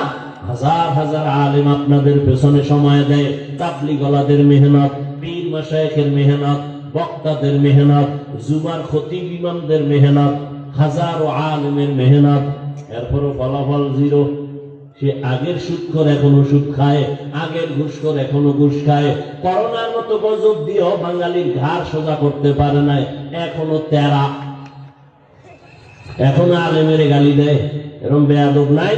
[SPEAKER 1] হাজার হাজার আলেম আপনাদের পেছনে সময় দেয়। তাবলীগওয়ালাদের মেহনত, পীর মাশায়েখের মেহনত, বক্তাদের মেহনত, জুমার খতিব ইমামদের মেহনত, হাজারো আলেমের মেহনত, এরপরও ফলাফল জিরো। সে আগের সুদখোর এখনো সুদ খায়, আগের ঘুষখোর এখনো ঘুষ খায়। করোনার মতো গজব দিয়েও বাঙালির ঘাড় সোজা করতে পারে নাই, এখনো তেরা, এখনো আলেমের গালি দেয়। এরকম বেয়াদব নাই?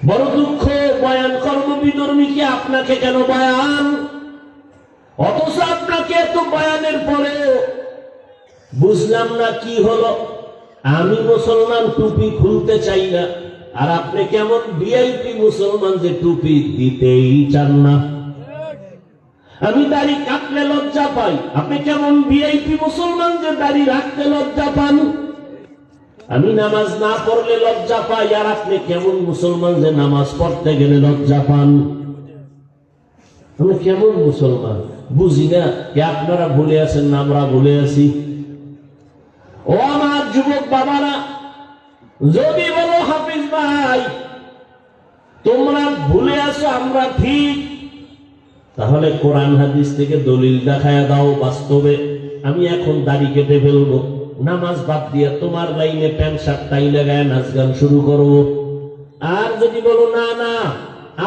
[SPEAKER 1] বড় দুঃখ, বয়ান কর্মবিধর্মী কি আপনাকে কেন বয়ান? অথচ আপনাকে এত বয়ানের পরে বুঝলাম না কি হলো। আমি মুসলমান, টুপি খুলতে চাই না, আর আপনি কেমন ভিআইপি মুসলমান যে টুপি দিতেই চান না। আমি দাড়ি কাটলে লজ্জা পাই, আপনি কেমন ভিআইপি মুসলমান যে দাড়ি রাখতে লজ্জা পান। আমি নামাজ না পড়লে লজ্জা পাই, আর আপনি কেমন মুসলমান যে নামাজ পড়তে গেলে লজ্জা পান। আমি কেমন মুসলমান বুঝি না, কি আপনারা ভুলে আছেন না আমরা ভুলে আছি? ও আমার যুবক বাবারা, যদি বলো হাফিজ ভাই তোমরা ভুলে আছো আমরা ঠিক, তাহলে কোরআন হাদিস থেকে দলিল দেখায়া দাও বাস্তবে। আমি এখন দাড়ি কেটে ফেলবো, নামাজ বাদ দিয়ে তোমার লাইনে প্যান্ট শার্ট টাই লাগায় নাচ গান শুরু করবো। আর যদি বলো না না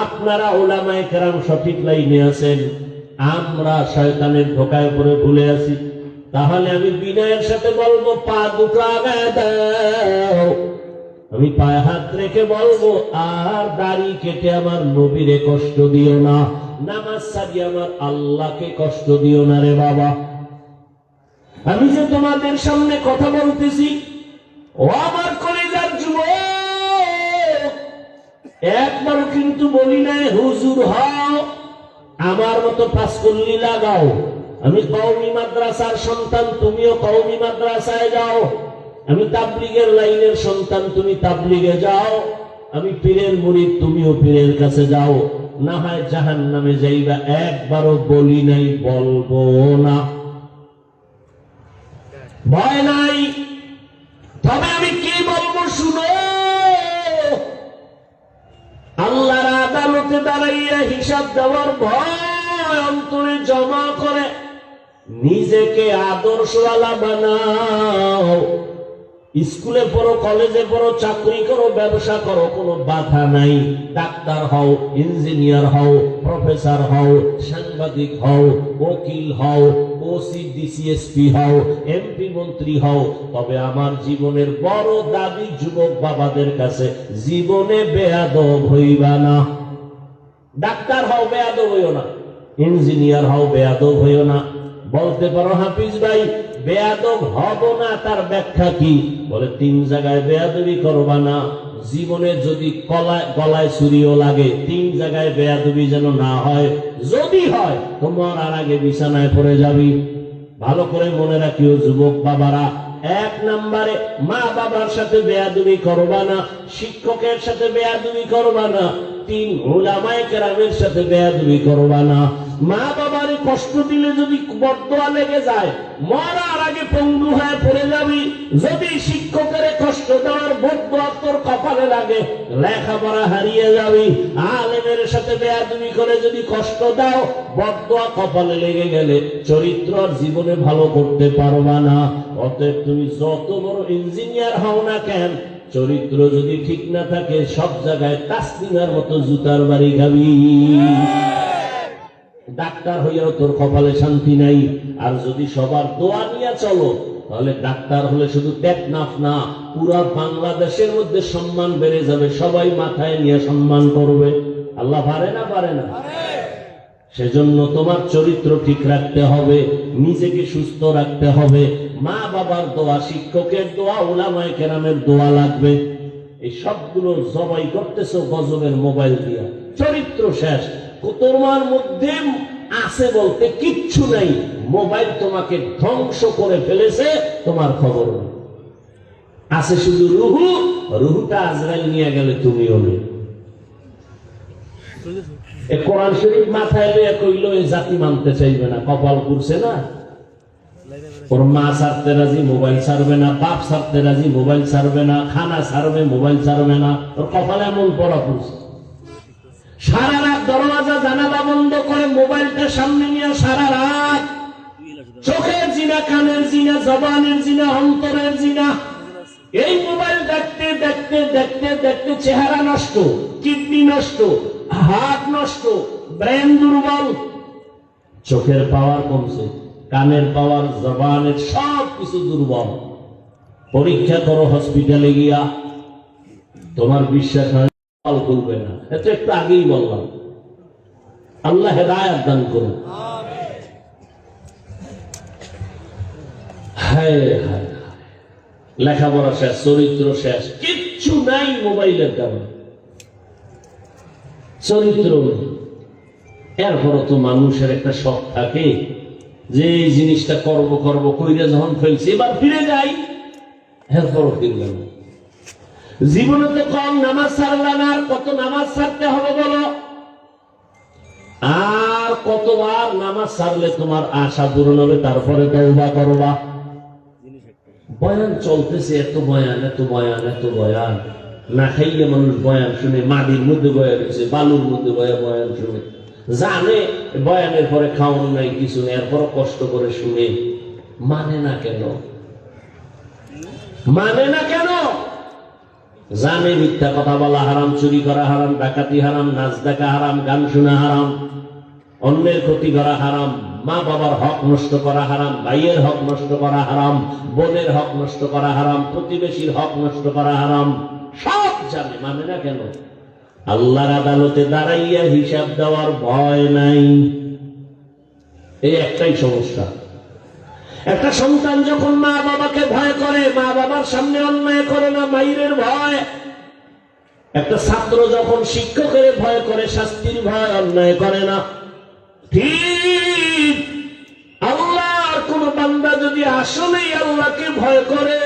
[SPEAKER 1] আপনারা ওলামায়ে কেরাম সঠিক লাইনে আছেন, আমরা শয়তানের ধোকায় পড়ে ভুলে আছি, তাহলে আমি বিনয়ের সাথে বলবো পা দুটো আগায় দাও। আমি পায়ে হাত রেখে বলবো, আর দাড়ি কেটে আমার নবীরে কষ্ট দিও না, নামাজ ছাড়িয়ে আমার আল্লাহকে কষ্ট দিও না রে বাবা। আমি যে তোমাদের সামনে কথা বলতেছি, ও আমার কলিজার যুবক, একবারও কিন্তু বলি নাই হুজুর হও, আমার মতো পাঁচকল্লি লাগাও। আমি কওমি মাদ্রাসার সন্তান, তুমিও কওমি মাদ্রাসায় যাও। আমি তাবলীগের লাইনের সন্তান, তুমি তাবলীগে যাও। আমি পীরের মুরিদ, তুমিও পীরের কাছে যাও। না হয় জাহান্নামে যাইবা, একবারও বলি নাই, বলবো না, ভয় নাই। তবে আমি কি বলবো শুনো, আল্লাহর আদালতে দাঁড়াইয়া হিসাব দেওয়ার ভয় অন্তরে জমা করে নিজেকে আদর্শওয়ালা বানাও। স্কুলে পড়ো, কলেজে পড়ো, চাকরি করো, ব্যবসা করো, কোনো বাধা নাই। ডাক্তার হও, ইঞ্জিনিয়ার হও, প্রফেসর হও, সাংবাদিক হও, উকিল হও, ওসি ডিসিএসপি হও, এমপি মন্ত্রী হও। তবে আমার জীবনের বড় দাবি যুবক বাবাদের কাছে, জীবনে বেয়াদব হইবা না। ডাক্তার হও, বেয়াদব হইও না। ইঞ্জিনিয়ার হও, বেয়াদব হইও না। বলতে পারো হাফিজ ভাই বেয়াদব হব না, তার ব্যাখ্যা কি? বলে 3 জায়গায় বেয়াদবি করবা না। জীবনে যদি গলায় ছুরিও লাগে, 3 জায়গায় বেয়াদবি যেন না হয়। যদি হয় তোমার আর আগে বিছানায় পড়ে যাবি। ভালো করে মনে রাখিও যুবক বাবারা, 1 নম্বরে মা বাবার সাথে বেয়াদবি করবা না, শিক্ষকের সাথে বেয়াদবি করবা না, 3 উলামায়ে কেরামের সাথে বেয়াদবি করবা না। মা বাবার কষ্ট দিলে যদি বদদোয়া লেগে যায়, মরার আগে পঙ্গু হয়ে পড়ে যাবি। যদি শিক্ষকের কষ্ট দেওয়ার বদদোয়া তোর কপালে লাগে, লেখাপড়া হারিয়ে যাবি। আলেমের সাথে বেয়াদবি করে যদি কষ্ট দাও, বদদোয়া কপালে লেগে গেলে চরিত্র আর জীবনে ভালো করতে পারবা না। অতএব তুমি যত বড় ইঞ্জিনিয়ার হও না কেন, চরিত্র যদি ঠিক না থাকে, সব জায়গায় তাসলিমার মতো জুতার বাড়ি খাবি। ডাক্তার হইয়াও তোর কপালে শান্তি নাই। আর যদি সবার দোয়া নিয়ে চলো, তাহলে ডাক্তার হলে শুধু টেকনাফ না, পুরা বাংলাদেশের মধ্যে সম্মান বেড়ে যাবে। সবাই মাথায় নিয়ে সম্মান করবে। আল্লাহ পারে না? পারে না? সেজন্য তোমার চরিত্র ঠিক রাখতে হবে, নিজেকে সুস্থ রাখতে হবে। মা বাবার দোয়া, শিক্ষকের দোয়া, উলামায়ে কেরামের দোয়া লাগবে। এই সবগুলো জবাই করতেছো গজবের মোবাইল দিয়া। চরিত্র শেষ। তোমার মধ্যে আছে বলতে কিচ্ছু নাই। মোবাইল তোমাকে ধ্বংস করে ফেলেছে, তোমার খবর নেই। আছে শুধু রুহু। রুহুটা আজরাইল নিয়ে গেলে তুমিও নেই। কোরআন শরীফ মাথায় লইয়া কইল এই জাতি মানতে চাইবে না, কপাল পুড়ছে না। ওর মা ছাড়তে রাজি, মোবাইল ছাড়বে না। বাপ ছাড়তে রাজি, মোবাইল ছাড়বে না। খানা ছাড়বে, মোবাইল ছাড়বে না। ওর কপালে এমন পড়া পুড়ছে। সারা রাত দরওয়াজা জানালা বন্ধ করে মোবাইলটা সামনে নিয়ে সারা রাত চোখের জিনা, কানের জিনা, জবানের জিনা, অন্তরের জিনা। এই মোবাইল দেখতে দেখতে দেখতে দেখতে চেহারা নষ্ট, কিডনি নষ্ট, হার্ট নষ্ট, ব্রেন দুর্বল। চোখের পাওয়ার কমছে, কানের পাওয়ার, জবানের সব কিছু দুর্বল। পরীক্ষা করো হসপিটালে গিয়া, তোমার বিশ্বাস হয় খুলবে না। এটা একটু আগেই বললাম। আল্লাহ হেদায়েত দান করুন। হায় হায়, লেখাপড়া শেষ, চরিত্র শেষ, কিচ্ছু নাই মোবাইলের কারণে। চরিত্র নেই। এরপরও তো মানুষের একটা শখ থাকে যে এই জিনিসটা করবো করবো কইরে যখন ফেলছি এবার ফিরে যাই, এরপরও ফিরলাম। জীবনে তো কম নামাজ ছাড়লাম, আর কত নামাজ ছাড়তে হবে বলো? আর কতবার নামাজ ছাড়লে তোমার আশা পূরণ হবে? তারপরে তওবা করবা। বয়ান চলতেছে, এত বয়ান, এত বয়ান, এত বয়ান। না খাইয়ে মানুষ বয়ান শুনে, মাটির মধ্যে বয়ান হচ্ছে, বালুর মধ্যে বয়ান শুনে, জানে বয়ানের পরে খাওয়ান নাই, কিছু নেই, এরপর কষ্ট করে শুনে। মানে না কেন? মানে না কেন? জানে মিথ্যা কথা বলা হারাম, চুরি করা হারাম, ডাকাতি হারাম, নাচ দেখা হারাম, গান শোনা হারাম, অন্যের ক্ষতি করা হারাম, মা বাবার হক নষ্ট করা হারাম, ভাইয়ের হক নষ্ট করা হারাম, বোনের হক নষ্ট করা হারাম, প্রতিবেশীর হক নষ্ট করা হারাম। সব জানে, মানে না কেন? আল্লাহর আদালতে দাঁড়াইয়া হিসাব দেওয়ার ভয় নাই। এই একটাই সমস্যা। একটা সন্তান যখন মা বাবাকে ভয় করে, মা বাবার সামনে অন্যায় করে না, মায়ের ভয়। একটা ছাত্র যখন শিক্ষকের ভয় করে, শাস্তির ভয়, অন্যায় করে না। ঠিক আল্লাহর কোন বান্দা যদি আসলেই আল্লাহকে ভয় করে,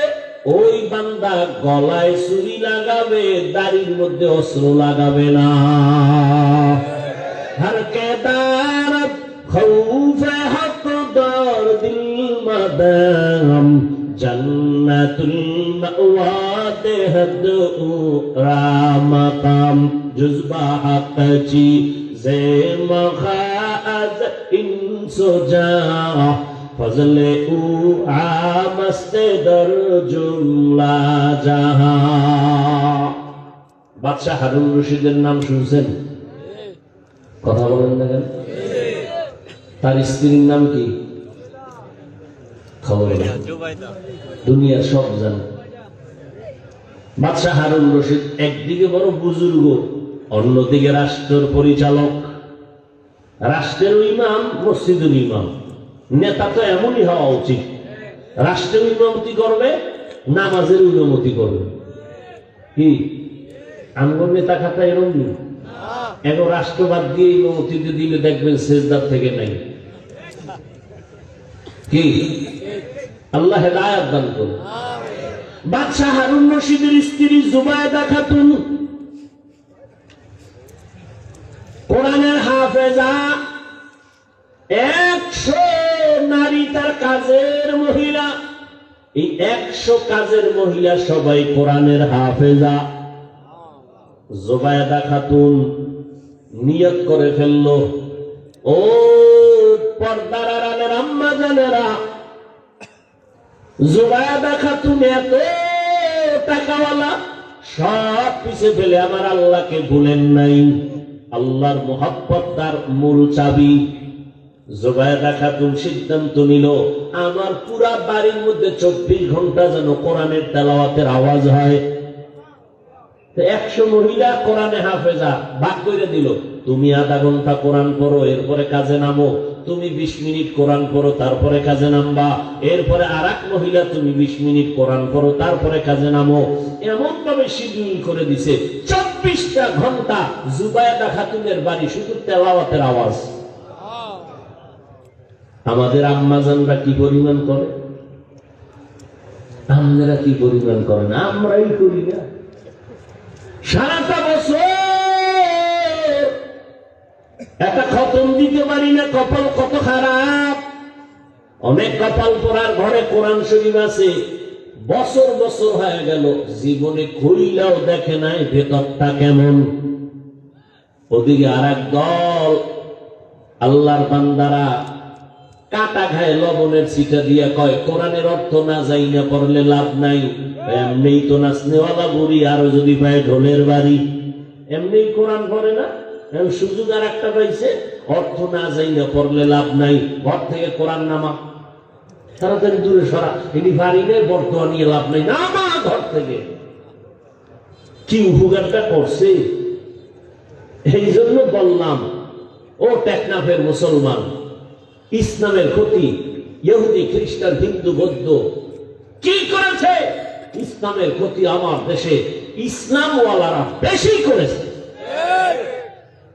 [SPEAKER 1] ওই বান্দা গলায় ছুরি লাগাবে, দাড়ির মধ্যে অস্ত্র লাগাবে না। হর কে দারত খৌফে হক দর দিল মদাম জন্নতুল মাওয়া দেহদ রামাকাম জুজবা হকচি জে মখাজ ইনসুজা ফজলে উ আমস্তে দর জুমলা জাহাঁ। বাদশাহ হারুন রশিদের নাম শুনছেন? কথা বলেন না কেন? তার স্ত্রীর নাম কি? খবর দুনিয়ার সব জানে। বাদশাহ হারুন রশিদ একদিকে বড় বুজুর্গ, অন্যদিকে রাষ্ট্রের পরিচালক, রাষ্ট্রের ইমাম, মসজিদের ইমাম। নেতা তো এমনই হওয়া উচিত, রাষ্ট্রের ইমামতি করবে, নামাজের ইমামতি করবে। কি আমগর নেতা খাতা এরকম এখন রাষ্ট্রবাদ দিয়ে ইমামতিতে দিলে দেখবেন সেজদার থেকে নাই। কি আল্লাহ হেদায়েত দান করুন। বাদশাহ হারুন রশিদের স্ত্রী জুবায়দা খাতুন কোরআনের হাফেজা, 100 নারী তার কাজের মহিলা। এই 100 কাজের মহিলা সবাই কোরআনের হাফেজা। জুবায়দা খাতুন নিয়ত করে ফেলল, ও পর্দার আড়ালের আম্মা জানেরা, জুবায়দা খাতুন এত টাকাওয়ালা, সব পিছে ফেলে আমার আল্লাহকে ভুলেন নাই। আল্লাহর মুহাব্বত তার মূল চাবি। জুবায়দা খাতুন সিদ্ধান্ত নিল, আমার পুরা বাড়ির মধ্যে 24 ঘন্টা যেন কোরআনের তেলাওয়াতের আওয়াজ হয়। 100 মহিলা কোরআনে হাফেজা ভাগ করে দিল, তুমি আধা ঘন্টা কোরআন পড়ো, এরপরে কাজে নামো। তুমি 20 মিনিট কোরআন পড়ো, তারপরে কাজে নামবা। এরপরে আর এক মহিলা, তুমি 20 মিনিট কোরআন পড়ো, তারপরে কাজে নামো। এমন ভাবে শিডিউল করে দিছে, 24টা ঘন্টা জুবায়দা খাতুনের বাড়ি শুধু তেলাওয়াতের আওয়াজ। আমাদের আম্মাজানরা কি পরিমাণ করে, আমরা কি পরিমাণ করে না, আমরাই করি না। সারাটা বছর একটা খতম দিতে পারি না, কপাল কত খারাপ। অনেক কপাল পড়ার ঘরে কোরআন শরীফ আছে, বছর বছর হয়ে গেল, জীবনে খুইলাও দেখে নাই ভেতরটা কেমন। ওদিকে আর এক দল আল্লাহর বান্দারা কাটা খায় লবণের ছিটা দিয়া কয়, কোরআনের অর্থ না যাই না পড়লে লাভ নাই। এমনি তো নাচনেওয়ালা বুড়ি, আরো যদি পায় ঢোলের বাড়ি। এমনি কোরআন পড়ে না, সুযোগ আর একটা পাইছে, অর্থ না যাই না পড়লে লাভ নাই, ঘর থেকে কোরআন নামা, তাড়াতাড়ি দূরে সরা, এটি পারি নেই, বর্তমান নিয়ে লাভ নাই, নামা ঘর থেকে। কি উপকারটা করছে। এই জন্য বললাম, ও টেকনাফের মুসলমান, ইসলামের ক্ষতি ইহুদি খ্রিস্টান হিন্দু বৌদ্ধ কি করেছে? ইসলামের ক্ষতি আমার দেশে ইসলামওয়ালারা বেশি করেছে।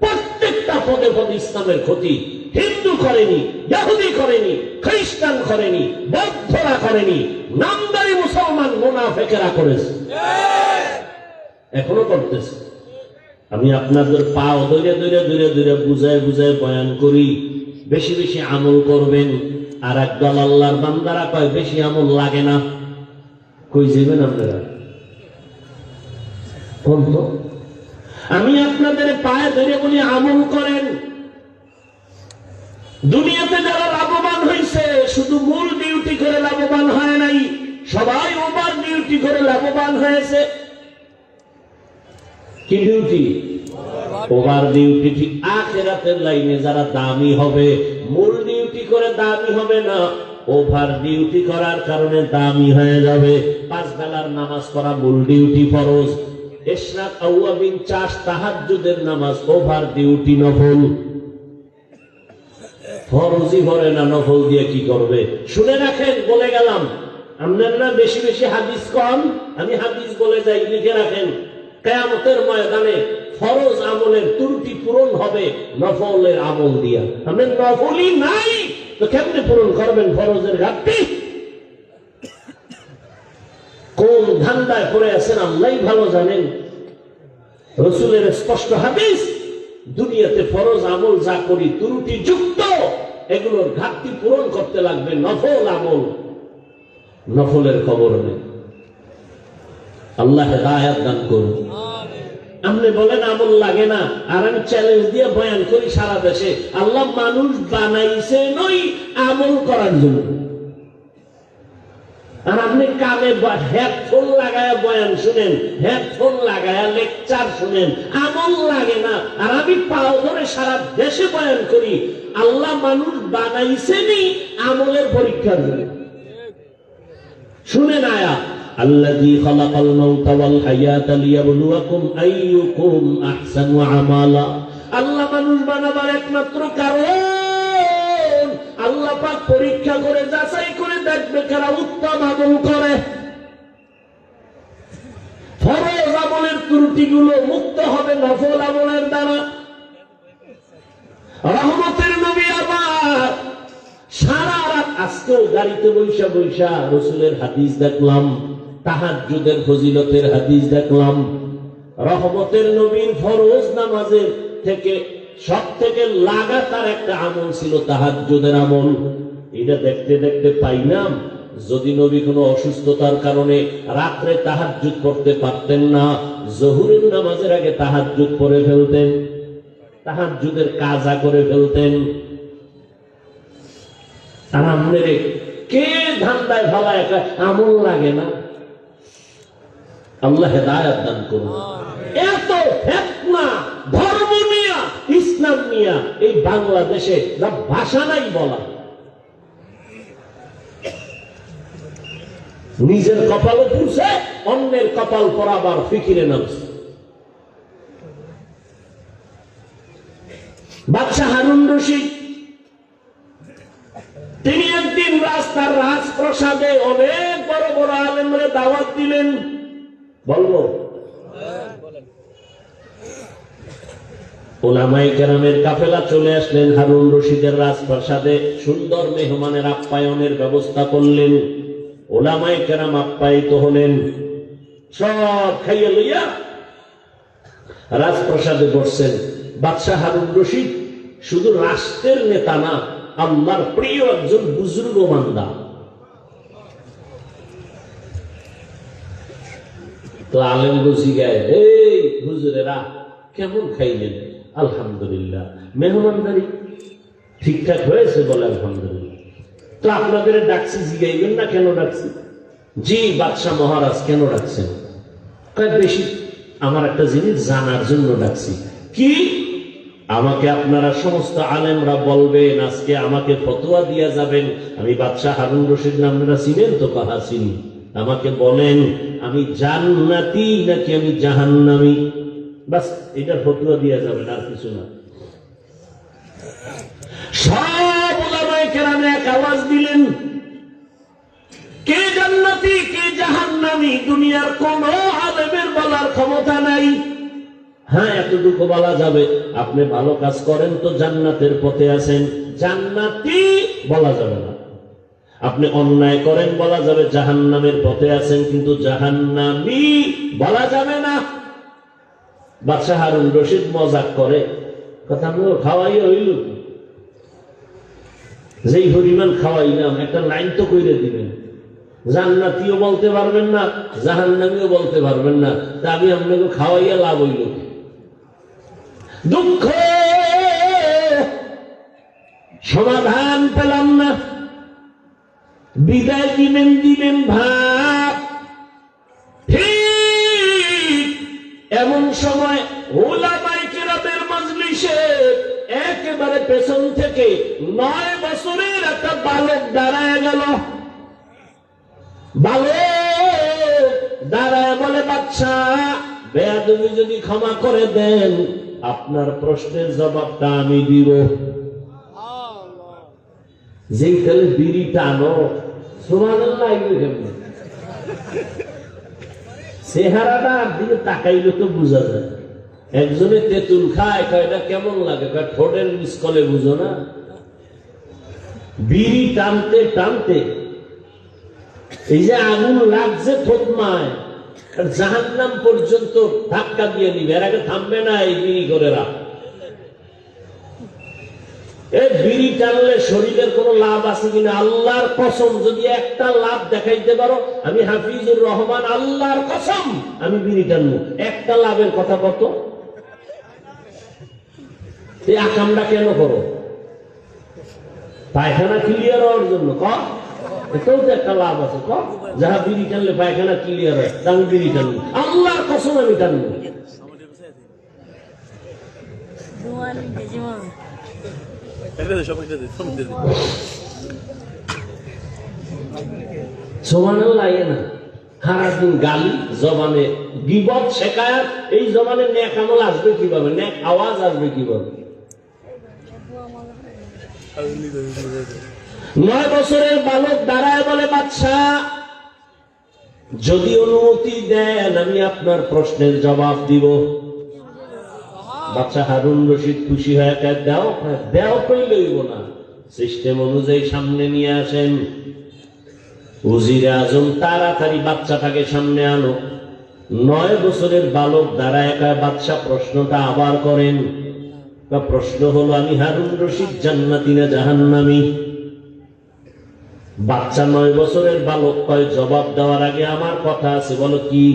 [SPEAKER 1] প্রত্যেকটা পদে পদে ইসলামের ক্ষতি হিন্দু করেনি, ইহুদি করেনি, খ্রিস্টান করেনি, বৌদ্ধরা করেনি, নামদারি মুসলমান মুনাফিকেরা করেছে, এখনো করতেছে। আমি আপনাদের পাও ধরে ধরে ধরে ধরে বুঝায় বুঝায় বয়ান করি, বেশি বেশি আমল করবেন। আর একদল আল্লাহর বান্দারা কয় বেশি আমল লাগে না। কই যাবেন আপনারা? আমি আপনাদের পায়ে ধরে বলি আমল করেন। দুনিয়াতে যারা লাভবান হয়েছে শুধু মূল ডিউটি করে লাভবান হয় নাই, সবাই ওভার ডিউটি করে লাভবান হয়েছে। কি ডিউটি? Over duty. ঠিক আখিরাতের লাইনে যারা দামি হবে, মূল ডিউটি করে দামি হবে না, ওভার ডিউটি করার কারণে দামি হয়ে যাবে। 5 বেলার নামাজ পড়া মূল ডিউটি ফরজ, ইশরাক আওয়াবিন চাষ তাহাজ্জুদের নামাজ ওভার ডিউটি নফল। ফরজই ভরে না, নফল দিয়ে কি করবে? শুনে রাখেন, বলে গেলাম, আপনারা বেশি বেশি হাদিস কম, আমি হাদিস বলে যাই, লিখে রাখেন। কিয়ামতের ময়দানে ফরজ আমলের ত্রুটি পূরণ হবে নফলের আমল দিয়া। আপনার নফলই নাই তো কেমনে পূরণ করবেন ফরজের ঘাটতি? কোন ধান্দায় পড়ে আছেন আল্লাহই ভালো জানেন। রাসূলের স্পষ্ট হাদিস, দুনিয়াতে ফরজ আমল যা করি ত্রুটি যুক্ত, এগুলোর ঘাটতি পূরণ করতে লাগবে নফল আমল। নফলের খবর নেই। আল্লাহ হেদায়েত দান করুন। আপনি বলেন আমল লাগে না, আর আমি চ্যালেঞ্জ দিয়ে বয়ান করি সারা দেশে, আল্লাহ মানুষ বানাইছে নই আমল করার জন্য। আর আপনি কানে হেডফোন লাগায়া বয়ান শুনেন, হেডফোন লাগায়া লেকচার শুনেন, আমল লাগে না। আর আমি পাও ধরে সারা দেশে বয়ান করি, আল্লাহ মানুষ বানাইছেনি আমলের পরীক্ষার জন্য। শুনেন আয়াত, আল্লাযী খালাকাল মাউতা ওয়াল হায়াতা লিয়াবলুয়াকুম আইয়ুকুম আহসানু আমালা। আল্লাহ মানুষ বানাবার একমাত্র কারণ আল্লাহ পাক পরীক্ষা করে যাচাই করে দেখবে কারা উত্তম আমল করে। ফরজ আমলের ত্রুটিগুলো মুক্ত হবে নফল আমলের দ্বারা। রহমতের নবী আবার সারা রাত, আজকেও গাড়িতে বৈশা বৈশা রাসূলের হাদিস দেখলাম, তাহাজ্জুদের ফজিলতের হাদিস দেখলাম। রহমতের নবীর ফরজ নামাজের থেকে সব থেকে লাগাতার একটা আমল ছিল তাহাজ্জুদের আমল। এটা দেখতে দেখতে পাইলাম, যদি নবী কোনো অসুস্থতার কারণে রাত্রে তাহাজ্জুদ করতে পারতেন না, জোহরের নামাজের আগে তাহাজ্জুদ পড়ে ফেলতেন, তাহাজ্জুদের কাজা করে ফেলতেন। আর আমাদের কে ধান্দায় ভালা একটা আমল লাগে না। আল্লাহ হেদায়েত দান করুন। এত ফিতনা ধর্ম নিয়া, ইসলাম নিয়া এই বাংলাদেশে ভাষা নাই বলা। নিজের কপালে পুষে অন্যের কপাল পরাবার ফিকিরে নামছে। বাদশাহ হারুন রশিদ তিনি একদিন রাস্তার রাজপ্রাসাদে অনেক বড় বড় আলেমরে দাওয়াত দিলেন। বলবো উলামায়ে কেরামের কাফেলা চলে আসলেন হারুন রশিদের রাজপ্রাসাদে, সুন্দর মেহমানের আপ্যায়নের ব্যবস্থা করলেন। উলামায়ে কেরাম আপ্যায়িত হলেন, সব খাইয়ে লইয়া রাজপ্রাসাদে বসছেন। বাদশাহ হারুন রশিদ শুধু রাষ্ট্রের নেতা না, আল্লাহর প্রিয় একজন বুজুর্গ বান্দা। তো আলেম বসি গায়ে, এই হুজুরেরা কেমন খাইলেন? আলহামদুলিল্লাহ। মেহমানদারি ঠিকঠাক হয়েছে? বলে আলহামদুলিল্লাহ। তো আপনাদের ডাকছি, জিগাইবেন না কেন ডাকছি? জি বাদশাহ মহারাজ কেন ডাকছেন? বেশি আমার একটা জিনিস জানার জন্য ডাকছি। কি? আমাকে আপনারা সমস্ত আলেমরা বলবেন, আজকে আমাকে ফতোয়া দিয়া যাবেন। আমি বাদশাহ হারুন রশিদ আপনারা চিনেন তো? কাহা চিনি। আমাকে বলেন আমি জান্নাতি নাকি আমি জাহান্নামী, বাস এটার ফতোয়া দিয়া যাবেন, আর কিছু না। সব উলামায়ে কেরাম এক আওয়াজ দিলেন, কে জান্নাতি কে জাহান্নামী দুনিয়ার কোন আলেমের বলার ক্ষমতা নাই। হ্যাঁ এতটুকু বলা যাবে, আপনি ভালো কাজ করেন তো জান্নাতের পথে আছেন, জান্নাতি বলা যাবে না। আপনি অন্যায় করেন বলা যাবে জাহান্নামের পথে আছেন, কিন্তু জাহান্নামী বলা যাবে না। বাদশাহ হারুন রশিদ মজাক করে, কথা আমি খাওয়াই হইল, যেই পরিমাণ খাওয়াইলাম একটা লাইন তো কইরে দিবেন। জান্নাতিও বলতে পারবেন না, জাহান্নামীও বলতে পারবেন না, তা আমি আপনাকে খাওয়াইয়া লাভ হইল। দুঃখ সমাধান পেলাম না, বিদায় দিবেন ভাব। ঠিক এমন সময় উলামায়ে কেরামের মজলিসে একেবারে পেছন থেকে 9 বছরের একটা বালক দাঁড়ায় গেল। বালক দাঁড়ায় বলে, বাদশাহ বেয়াদবি যদি ক্ষমা করে দেন আপনার প্রশ্নের জবাবটা আমি দিব। যেই তাহলে বিড়ি টানো, সুবহানাল্লাহ, চেহারাটা দিকে তাকাইলে তো বোঝা যায়। একজনে তেঁতুল খায়, এটা কেমন লাগে, ঠোঁটের মিসকলে বুঝো না। বিড়ি টানতে টানতে এই যে আগুন লাগছে থতমায়, জাহান্নাম পর্যন্ত ধাক্কা দিয়ে নিবে, এর আগে থামবে না এই বিড়ি করে রাখ। বিড়ি টানলে শরীরের কোনো লাভ আছে কিনা? আল্লাহর কসম, যদি একটা লাভ দেখাইতে পারো, আমি হাফিজুর রহমান, আল্লাহর কসম আমি বিড়ি টানবো। একটা লাভের কথা কত? এই আকামটা কেন করো? পায়খানা ক্লিয়ার হওয়ার জন্য ক? এটাও তো একটা লাভ আছে ক? যাহা বিড়ি টানলে পায়খানা ক্লিয়ার হয়, আমি বিড়ি টানবো। আল্লাহর কসম আমি টানবো। সুবহানাল্লাহ না, সারাদিন গালি, জবানে গীবত, শেখায়াত, এই জবানে নেক আমল আসবে কিভাবে? নেক আওয়াজ আসবে কিভাবে? 9 বছরের বালক দাঁড়ায় বলে, বাদশা যদি অনুমতি দেন আমি আপনার প্রশ্নের জবাব দিব। বাদশা হারুন রশিদ খুশি হয়ে দাও, দেও কইলেইব না, সিস্টেম অনুযায়ী সামনে নিয়ে আসেন। উজিরে আজম তাড়াতাড়ি বাচ্চাটাকে সামনে আনো। 9 বছরের বালক দাঁড়ায় একায়। বাদশা প্রশ্নটা আবার করেন। প্রশ্ন হলো, আমি হারুন রশিদ জান্নাতি না জাহান্নামী? বাচ্চা 9 বছরের বালক কয়, জবাব দেওয়ার আগে আমার কথা আছে। বলো কি?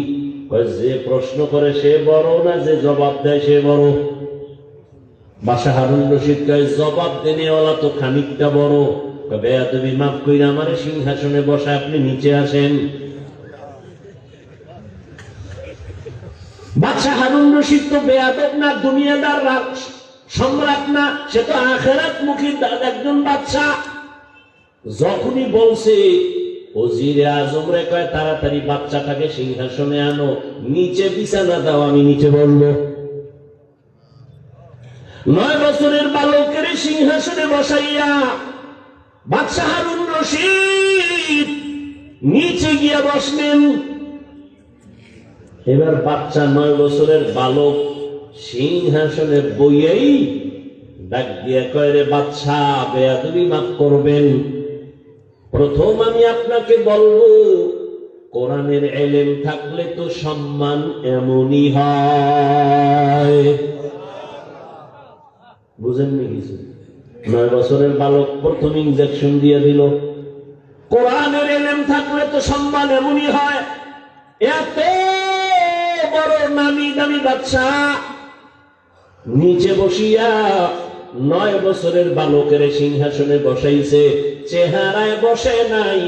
[SPEAKER 1] কয়, যে প্রশ্ন করে সে বড় না যে জবাব দেয় সে বড়? বাদশা হারুন রশিদ কয়, জবাব দেনেওয়ালা তো খানিকটা বড়। বেয়াদবি মাফ কইরা আমারে সিংহাসনে বসা, আপনি নিচে আসেন। বাদশা হারুন রশিদ তো বেয়াদব না, দুনিয়াদার সম্রাট না, সে তো আখিরাত মুখী একজন বাদশা। যখনই বলছে ওজিরে আজম রে কয়, তাড়াতাড়ি বাচ্চাটাকে সিংহাসনে আনো, নিচে বিছানা দাও, আমি নিচে বলবো। 9 বছরের বালকের সিংহাসনে বসাইয়া বাদশা হারুন রশিদ নিচে গিয়া বসলেন। এবার বাচ্চা 9 বছরের বালক সিংহাসনে বইয়েই ডাক দিয়া কয়, রে বাদশা, বেয়াদবি মাফ করবেন। প্রথম আমি আপনাকে বলবো, কোরআনের এলেম থাকলে তো সম্মান এমনই হয়। বুঝেননি কিছু? 9 বছরের বালক প্রথম ইনজেকশন দিয়ে দিল। কোরআনের এলেম থাকলে তো সম্মান এমনই হয়। এত বড় নামি দামি বাচ্চা নিচে বসিয়া 9 বছরের বালকের সিংহাসনে বসাইছে। চেহারায় বসে নাই,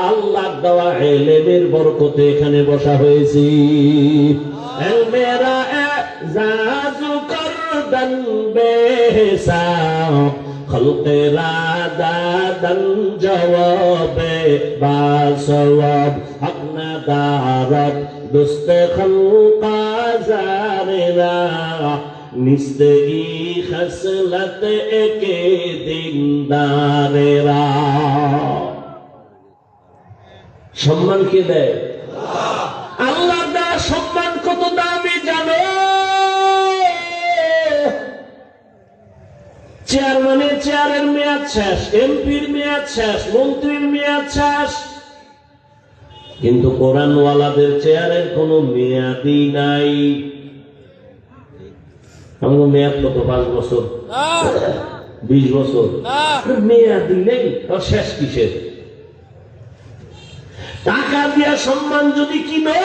[SPEAKER 1] আল্লাহ দেওয়া এলেমের বরকতে এখানে বসা হয়েছে। মেরা এজাজু করদান বেহিসাব, খলকে রাদাদান জওয়াবে বাসওয়াব, হক না দারত দুস্তে খলকা জারেরা, নিস্তে ই খসলত একে দিনদারেরা। সম্মান কে দেয়? আল্লাহ দেওয়া সম্মান কত দামি জানো? চেয়ারম্যানের চেয়ারের মেয়াদ শেষ, এমপির মেয়াদ শেষ, মন্ত্রীর মেয়াদ শেষ, কিন্তু কোরআনওয়ালাদের চেয়ারের কোনো মেয়াদই নাই। আমার মেয়াদ কত? 5 বছর, 20 বছর, মেয়াদই নেই। শেষ কিসের? টাকা দিয়া সম্মান যদি কিনো,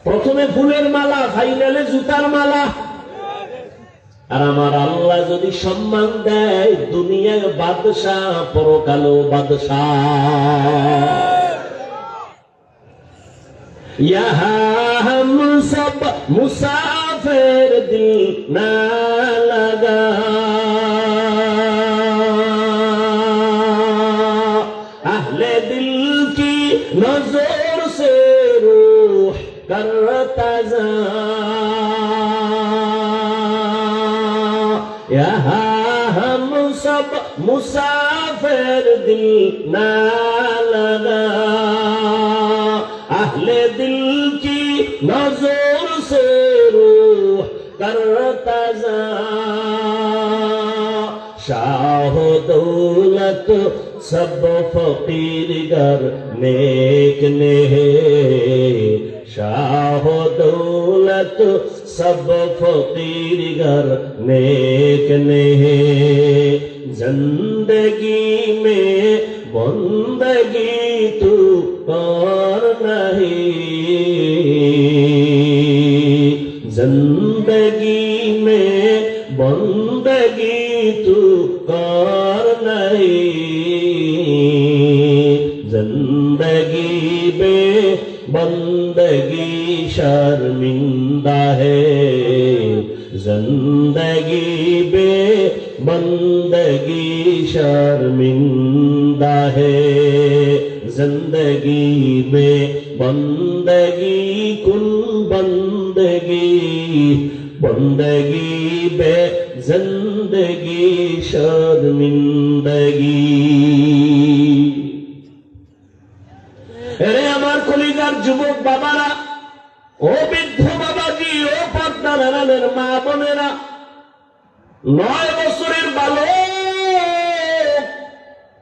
[SPEAKER 1] প্রথমে ফুলের মালা, ফাইনালে জুতার মালা। আর আমার আল্লাহ যদি সম্মান দেয়, দুনিয়ার বাদশাহ, পরকালো বাদশাহ। यहाँ हम सब मुसाफिर दिल न लगा, अहले दिल की नजर से रूह करता जा, यहाँ हम सब मुसाफिर दिल न लगा, अहले दिल की नजर से रूह करता जा, शाह दौलत सब फकीर गर नेक ने, शाह दौलत सब फकीर घर नेक ने जिंदगी में बंदगी तू कर नहीं, जिंदगी में बंदगी तू कर नहीं, जिंदगी में बंदगी शर्मिंदा है, जिंदगी में बंदगी शर्मिंदा है, जिंदगी में बंदगी कुन बंदगी, बंदगी बे जिंदगी शर्मिंदगी। এরে আমার কলিজার যুবক বাবারা, ও বৃদ্ধ বাবাজি, ও পর্দার আড়ালের মা বোনেরা, 9 বছরের বালক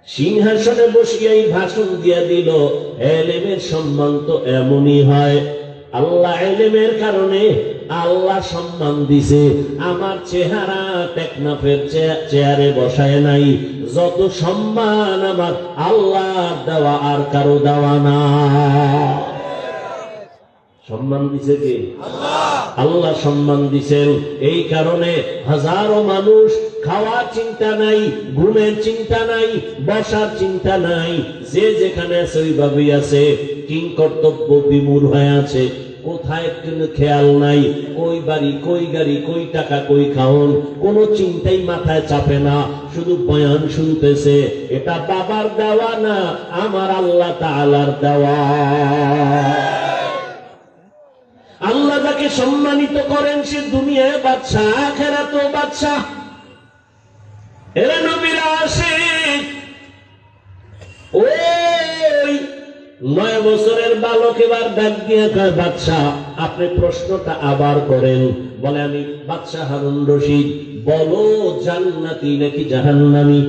[SPEAKER 1] সিংহাসনে বসিয়াই ভাষণ দিয়া দিল, এলেমের সম্মান তো এমনই হয়। আল্লাহ এলেমের কারণে আল্লাহ সম্মান দিছে। আমার চেহারা টেকনাফের চেয়ারে বসায় নাই। যত সম্মান আমার আল্লাহর দেওয়া, আর কারো দেওয়া না। সম্মান দিছে কে? আল্লাহ সম্মান দিছেন। এই কারণে হাজারো মানুষ খাওয়ার চিন্তা নাই, ঘুমের চিন্তা নাই, বসার চিন্তা নাই, যে যেখানে আছে ওইভাবেই আছে, কিং কর্তব্য বিমূঢ় হয়ে আছে। কোথায় কোনো খেয়াল নাই, কই বাড়ি, কই গাড়ি, কই টাকা, কই খাওন, কোনো চিন্তাই মাথায় চাপে না, শুধু বয়ান শুনতেছে। এটা বাবার দেওয়া না, আমার আল্লাহ তাআলার দেওয়া। আল্লাহ যাকে সম্মানিত করেন সে দুনিয়ায় বাদশা, আখিরাতেও বাদশা। এরা নবীরা আসে। ওই 9 বছরের বালক এবার ডাক দিয়ে কয়, বাদশা আপনি প্রশ্নটা আবার করেন। বলে, আমি বাদশা হারুন রশিদ, বলো জান্নাতি নাকি জাহান্নামী?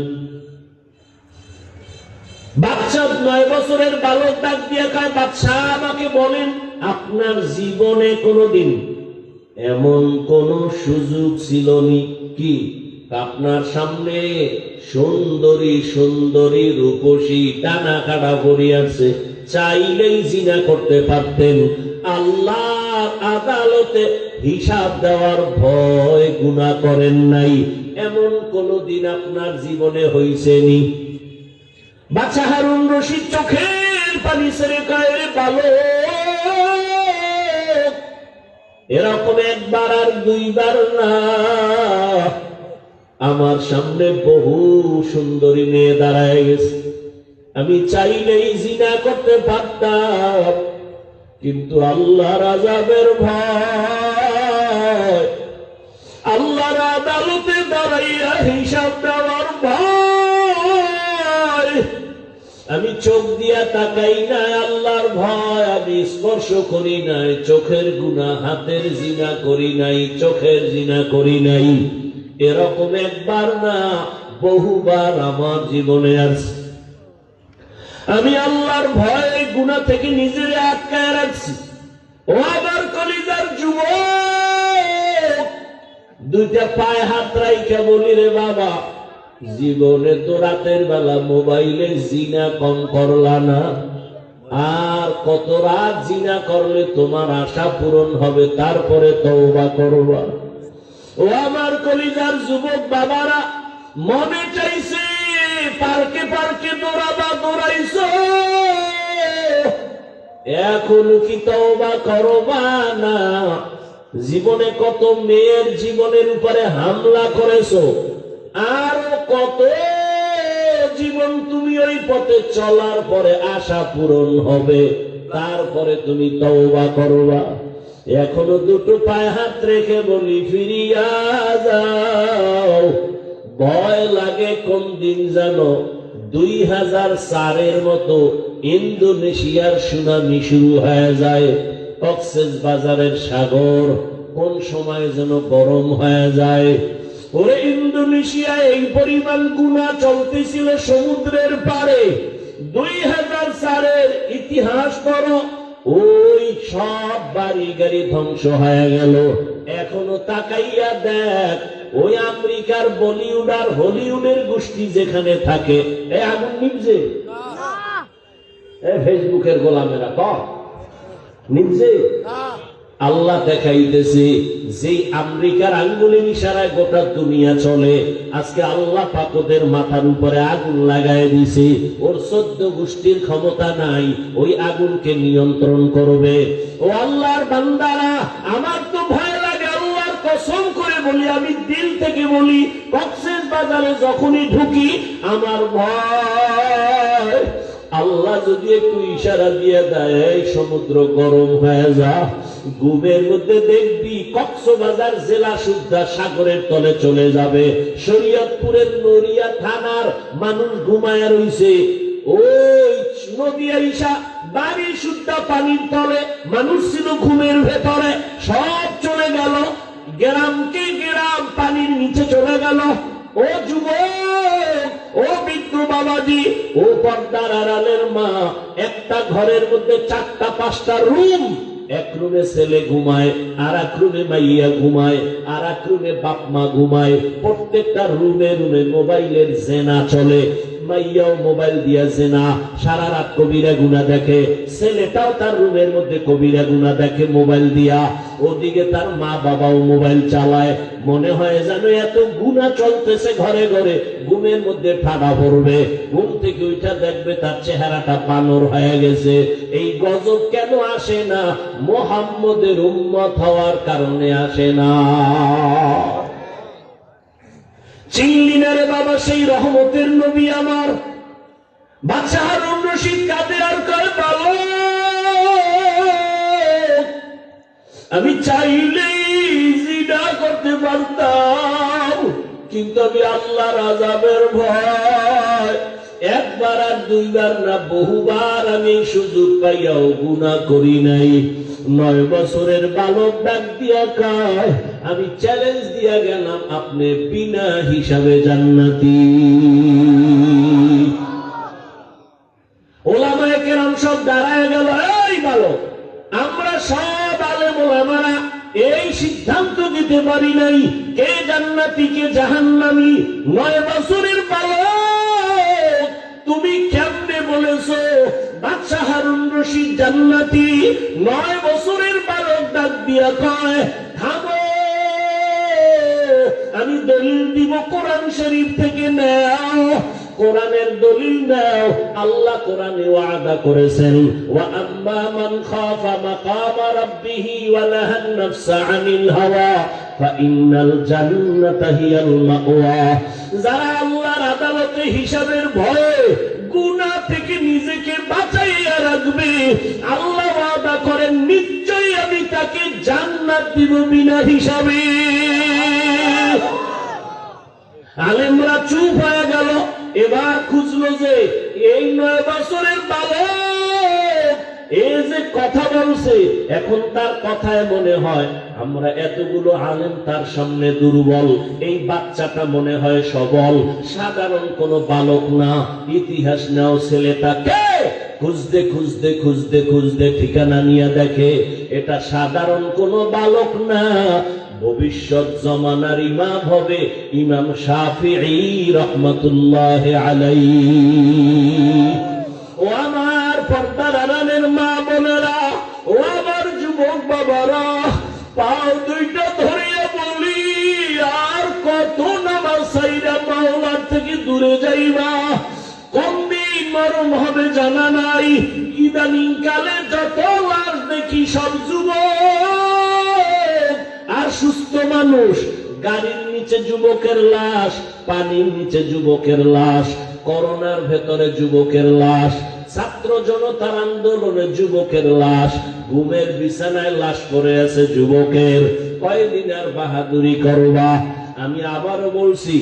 [SPEAKER 1] বাদশা 9 বছরের বালক ডাক দিয়ে কয়, বাদশা আমাকে বলেন, আপনার জীবনে কোনদিন এমন কোন সুযোগ ছিল কি আপনার সামনে সুন্দরী সুন্দরী রূপসী টানা কাটা পড়িয়াছে, চাইলেই জিনা করতে পারতেন, আল্লাহর আদালতে হিসাব দেওয়ার ভয় গুনাহ করেন নাই, এমন কোনদিন আপনার জীবনে হইছেনি? বাদশা হারুন রশিদ চোখের পানি ছেড়ে কয়, রে বালক, এরকম একবার আর দুইবার না, আমার সামনে বহু সুন্দরী মেয়ে দাঁড়ায় গেছে, আমি চাইলেই জিনা করতে পারতাম, কিন্তু আল্লাহর আযাবের ভয়, আল্লাহর আদালতে দাঁড়াইয়া হিসাব দেওয়ার ভয়, আমি চোখ দিয়া তাকাই নাই, আল্লাহর ভয়, আমি স্পর্শ করি নাই, চোখের গুনাহ, হাতের জিনা করি নাই, চোখের জিনা করি নাই। এরকম একবার না, বহুবার আমার জীবনে আছে। আমি আল্লাহর ভয়ে গুনাহ থেকে নিজের আটকায় রাখছি। ও আমার কলিজার যুবক, দুইটা পায়ে হাত রাইখা বলি, রে বাবা, জীবনে তো রাতের বেলা মোবাইলে জিনা কম করলা না, আর কত রাত জিনা করলে তোমার আশা পূরণ হবে, তারপরে তওবা করবা। ও আমার কলিজার যুবক বাবারা, মনে চাইছে পার্কে পার্কে দৌড়াবা, দৌড়াইছো, এখন কি তওবা করবা না? জীবনে কত মেয়ের জীবনের উপরে হামলা করেছো, আর কত জীবন তুমি ওই পথে চলার পরে আশা পূরণ হবে, তারপরে তুমি তওবা করবা। এখনো দুটো পায়ে হাত রেখে বলি, ফিরিয়া যাও। ভয় লাগে কোন দিন জানো? 2004-এর মতো ইন্দোনেশিয়ার সুনামি শুরু হয়ে যায়, কক্সবাজারের সাগর কোন সময় যেন গরম হয়ে যায়। ওরে ইন্দোনেশিয়ায় এই পরিমাণ গুনাহ চলতেছিল সমুদ্রের পারে। 2004-এর ইতিহাস পড়ো, ওই সব বাড়ি গাড়ি ধ্বংস হয়ে গেল। এখনো তাকাইয়া দেখ, ওই আমেরিকার বলিউড আর হলিউডের গোষ্ঠী যেখানে থাকে, এ আগুন নিভছে? ফেসবুকের গোলামেরা নিভছে? আল্লাহ দেখাইতেছে যে আমেরিকার আঙ্গুলের ইশারায় গোটা দুনিয়া চলে। আজকে আল্লাহ পাক ওদের মাথার উপরে আগুন লাগাই দিছে। ওর 14 গোষ্ঠীর ক্ষমতা নাই ওই আগুনকে নিয়ন্ত্রণ করবে। ও আল্লাহর বান্দারা, আমার তো ভয় লাগে, আল্লাহর কসম করে বলি, আমি দিল থেকে বলি, কক্সেস বাজারে যখনই ঢুকি আমার ভয়। আল্লাহ যদি একটু ইশারা দিয়ে দেয় সমুদ্র গরম হয়ে যা, ঘুমের মধ্যে দেখবি কক্সবাজার জেলা সুদ্ধা সাগরের তলে চলে যাবে। শরীয়তপুরের নড়িয়া থানার মানুষ ঘুমায় রইছে, ওই নদিয়া ইসা বাড়ি সুদ্ধা পানির তলে, মানুষ ছিল ঘুমের ভেতরে, সব চলে গেল। গ্রামকে গ্রাম পানির নিচে চলে গেল। ও যুবক, ও বৃদ্ধ বাবাজি, ও পর্দার আড়ালের মা, একটা ঘরের মধ্যে 4টা-5টা রুম। এক রুমে ছেলে ঘুমায়, আর এক রুমে মাইয়া ঘুমায়, আর এক রুমে বাপ মা ঘুমায়। প্রত্যেকটা রুমে রুমে মোবাইলের জেনা চলে। মাইয়াও মোবাইল দিয়া জেনা, সারা রাত কবিরা গুনাহ দেখে। ছেলেটাও তার রুমের মধ্যে কবিরা গুনাহ দেখে মোবাইল দিয়া। ওদিকে তার মা বাবাও মোবাইল চালায়। মনে হয় যেন এত গুনাহ চলতেছে ঘরে ঘরে, ঘুমের মধ্যে ঠাডা পড়বে। ঘুম থেকে উঠা দেখবে তার চেহারাটা বানর হয়ে গেছে। এই গজব কেন আসে না? মুহাম্মদের উম্মত হওয়ার কারণে আসে না। চিনলি না রে বাবা সেই রহমতের নবী আমার? বাদশাহ হারুন রশিদ কাঁদে আর কয়, বলো আমি চাইলেই জিনা করতে পারতাম, কিন্তু আমি আল্লাহর আযাবের ভয়, একবার আর দুইবার না বহুবার আমি সুযোগ পাইয়াও গুনাহ করি নাই। 9 বছরের বালক ডাক দিয়া কয়, আমি চ্যালেঞ্জ দিয়া গেলাম, আপনি বিনা হিসাবে জান্নাতি। ওলামায়ে কেরাম সব দাঁড়ায় গেল। এই বালক, আমরা সব আলেম ওলামারা এই সিদ্ধান্ত দিতে পারি নাই কে জান্নাতি কে জাহান্নামী। 9 বছরের বালক, তুমি কেমনে বলেছো বাদশাহ হারুন রশিদ জান্নাতি? 9 বছরের বালক ডাক দিয়া কয়, থামো, আমি দলিল দিব কোরআন শরীফ থেকে। নাও, কোরআনের দলিল নাও। আল্লাহ কোরআনে ওয়াদা করেছেন, ওয়া আম্মা মান খাফা মাকামা রাব্বিহি ওয়া নাহান নাফসা আনিল হাওয়া ফাইন্নাল জান্নাতা হিয়াল মাওয়া। যারা আল্লাহর আদালতে হিসাবের ভয়ে গুনাহ থেকে নিজেকে বাঁচাইয়া রাখবে, আল্লাহ ওয়াদা করেন নিশ্চয়ই আমি তাকে জান্নাত দিব বিনা হিসাবে। আলেমরা চুপ হয়ে গেল। এবার খুঁজলো যে এই 9 বছরের বালক এই যে কথা বলছে, এখন তার কথায় মনে হয় আমরা এতগুলো আলেম তার সামনে দুর্বল, এই বাচ্চাটা মনে হয় সবল, সাধারণ কোনো বালক না। ইতিহাস নাও, ছেলেটাকে খুঁজতে খুঁজতে খুঁজতে খুঁজতে ঠিকানা নিয়ে দেখে এটা সাধারণ কোনো বালক না, ভবিষ্যৎ জমানার ইমাম হবে ইমাম শাফিঈ রাহমাতুল্লাহ আলাইহি। ও আমার পর্দার আড়ালের মা বোনেরা, ও আমার যুবক বাবারা, পাও দুইটা ধরিয়া বলি, আর কত নামাজ ছাইরা মাওলার থেকে দূরে যাইবা? কোন দিন মরণ হবে জানা নাই। ইদানিং কালে যত লাশ দেখি সব যুবক আর সুস্থ মানুষ। গাড়ির নিচে যুবকের লাশ, পানির নিচে যুবকের লাশ, করোনার ভেতরে যুবকের লাশ, ছাত্র জনতার আন্দোলনে যুবকের লাশ, ঘুমের বিছানায় লাশ পড়ে আছে যুবকের। কয়দিন আর বাহাদুরি করবা? আমি আবারও বলছি,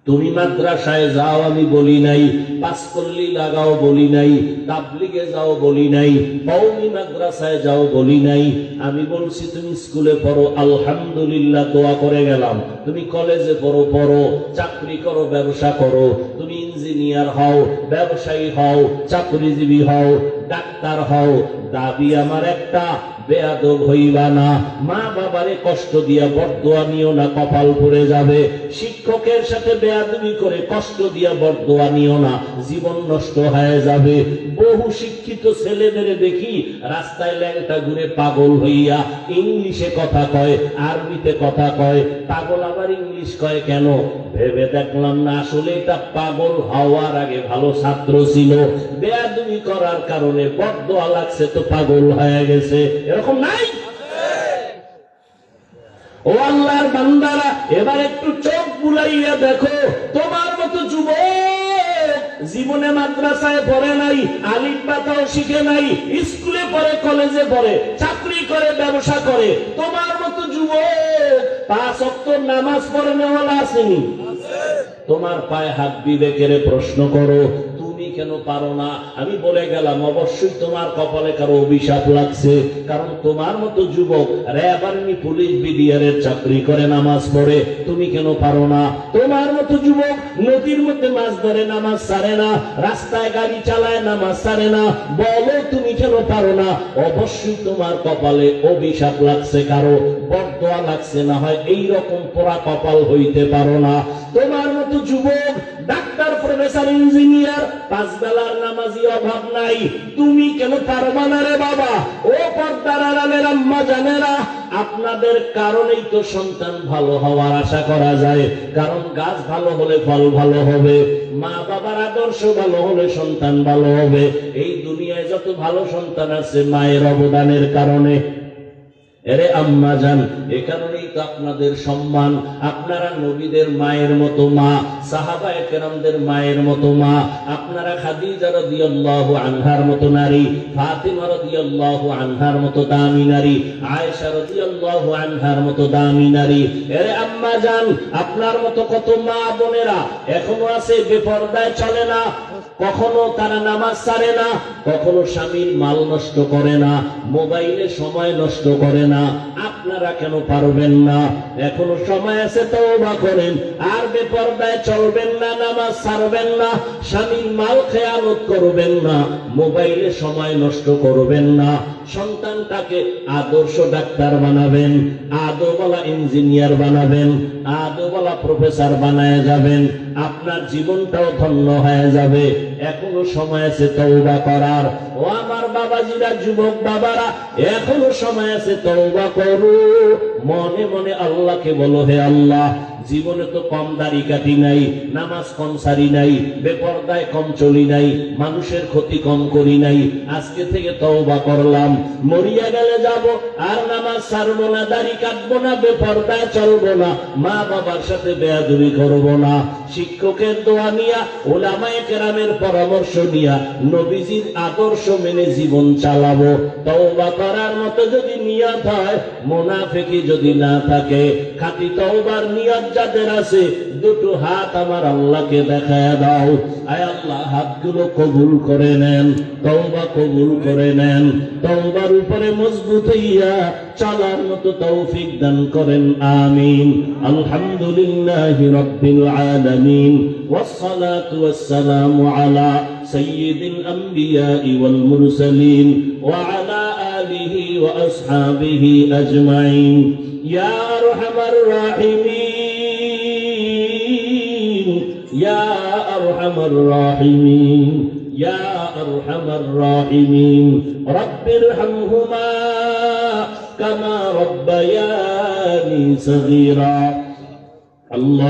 [SPEAKER 1] তুমি মাদ্রাসায় যাও আমি বলি নাই, পাঁচপল্লী লাগাও বলি নাই, তাবলিগে যাও বলি নাই, কওমি মাদ্রাসায় যাও বলি নাই। আমি বলছি তুমি স্কুলে পড়ো, আলহামদুলিল্লাহ দোয়া করে গেলাম। তুমি কলেজে পড়ো, পড়ো, চাকরি করো, ব্যবসা করো, তুমি ইঞ্জিনিয়ার হও, ব্যবসায়ী হও, চাকরিজীবী হও, ডাক্তার হও, দাবি আমার একটা, বেয়াদব হইবা না। মা বাবারে কষ্ট দিয়া বরদোয়া নিও না, কপাল পুড়ে যাবে। শিক্ষকের সাথে বেয়াদবি করে কষ্ট দিয়া বরদোয়া নিও না, জীবন নষ্ট হয়ে যাবে। বহু শিক্ষিত ছেলেদের দেখি রাস্তায় ল্যাংটা ঘুরে পাগল হইয়া ইংলিশে কথা কয়, আরবিতে কথা কয়। পাগল আবার ইংলিশ কয় কেন? ভেবে দেখলাম না আসলে এটা পাগল হওয়ার আগে ভালো ছাত্র ছিল, বেয়াদবি করার কারণে বরদোয়া লাগছে তো পাগল হয়ে গেছে। এরকম নাই? ও আল্লাহর বান্দারা, এবার একটু চোখ বুলাইয়া দেখো, তোমার মতো যুবক জীবনে মাদ্রাসায় পড়ে নাই, আলিফ বাতাও শিখে নাই, স্কুলে পড়ে, কলেজে পড়ে, চাকরি করে, ব্যবসা করে, তোমার মতো যুবক 5 ওয়াক্ত নামাজ পড়ে নেওয়ালা আসেনি? তোমার পায়ে হাত বিবেকের প্রশ্ন করো, তুমি কেন পারো না? আমি বলে গেলাম অবশ্যই তোমার কপালে কারো অভিশাপ লাগছে, কারণ তোমার মতো যুবক র্যাব আর্মি পুলিশ বিডিআরের চাকরি করে, নামাজ পড়ে, তুমি কেন পারো না? তোমার মতো যুবক নদীর মধ্যে মাছ ধরে, নামাজ ছাড়ে না, রাস্তায় গাড়ি চালায়, নামাজ ছাড়ে না, বলো তুমি কেন পারো না? অবশ্যই তোমার কপালে অভিশাপ লাগছে, কারো বরদোয়া লাগছে, না হয় এইরকম পোড়া কপাল হইতে পারো না। তোমার মতো যুবক ডাক্তার, প্রফেসর, ইঞ্জিনিয়ার, 5 বেলার নামাজি অভাব নাই, তুমি কেন পারবা না রে বাবা? ও পর্দার আড়ালের আম্মা জানেরা, আপনাদের কারণেই তো সন্তান ভালো হওয়ার আশা করা যায়, কারণ গাছ ভালো হলে ফল ভালো হবে, মা বাবার আদর্শ ভালো হলে সন্তান ভালো হবে। এই দুনিয়ায় যত ভালো সন্তান আছে মায়ের অবদানের কারণে। এরে আম্মা জান, এ কারণেই তো আপনাদের সম্মান। আপনারা নবীদের মায়ের মতো মা, সাহাবায়ে কেরামদের মায়ের মতো মা, আপনারা খাদিজা রাদিয়াল্লাহু আনহার মতো নারী, ফাতিমা রাদিয়াল্লাহু আনহার মতো দামি নারী, আয়েশা রাদিয়াল্লাহু আনহার মতো দামি নারী। এরে আম্মা জান, আপনার মতো কত মা বোনেরা এখনো আছে বেপরদায় চলে না, কখনো তারা নামাজ ছাড়ে না, কখনো স্বামীর মাল নষ্ট করে না, মোবাইলে সময় নষ্ট করে না। আপনারা কেন পারবেন না? এখনো সময় আছে, তওবা করেন, আর বেপরদায় চলবেন না, নামাজ ছাড়বেন না, স্বামীর মাল খেয়ানত করবেন না, মোবাইলে সময় নষ্ট করবেন না। সন্তানটাকে আদর্শ ডাক্তার বানাবেন, আদওয়ালা ইঞ্জিনিয়ার বানাবেন, আদওয়ালা প্রফেসর বানায় যাবেন, আপনার জীবনটাও ধন্য হয়ে যাবে। এখনো সময় আছে তওবা করার। ও আমার বাবাজিরা, যুবক বাবারা, এখনো সময় আছে, তওবা করো। মনে মনে আল্লাহকে বলো, হে আল্লাহ, জীবনে তো কম দাড়ি কাটি নাই, নামাজ কম সারি নাই, বেপরদায় কম চলি নাই, মানুষের ক্ষতি কম করি নাই, আজকে থেকে তওবা করলাম। মরিয়া গেলে যাব, আর নামাজ ছাড়বো না, দাড়ি কাটবো না, বেপরদায় চলবো না, মা বাবার সাথে বেয়াদবি করবো না। শিক্ষকের দোয়া নিয়া, উলামায়ে কেরামের পরামর্শ নিয়া, নবীজির আদর্শ মেনে জীবন চালাবো। তওবা করার মতো যদি নিয়ত হয়, মুনাফিকি যদি না থাকে, খাঁটি তওবার নিয়ত যাদের আছে, দুটো হাত আমার আল্লাহকে দেখায় দাও। আয় আল্লাহ, হাতগুলো কবুল করে নেন, তওবা কবুল করে নেন, তওবার উপরে মজবুত হইয়া চলার মতো তৌফিক দান করেন, আমিন। আলহামদুলিল্লাহি রাব্বিল আলামিন, ওয়াসসালাতু ওয়াসসালামু আলা সাইয়্যিদিল আমবিয়াই ওয়াল মুরসালিন ওয়া আলা আলিহি ওয়া আসহাবিহি আজমাইন। ইয়া আরহামার রাহিমিন, ইয়া আরহামার রাহিমিন, ইয়া আরহামার রাহিমিন, রব্বিরহামহুমা কামা রব্বায়ানি সগীরা। আল্লাহ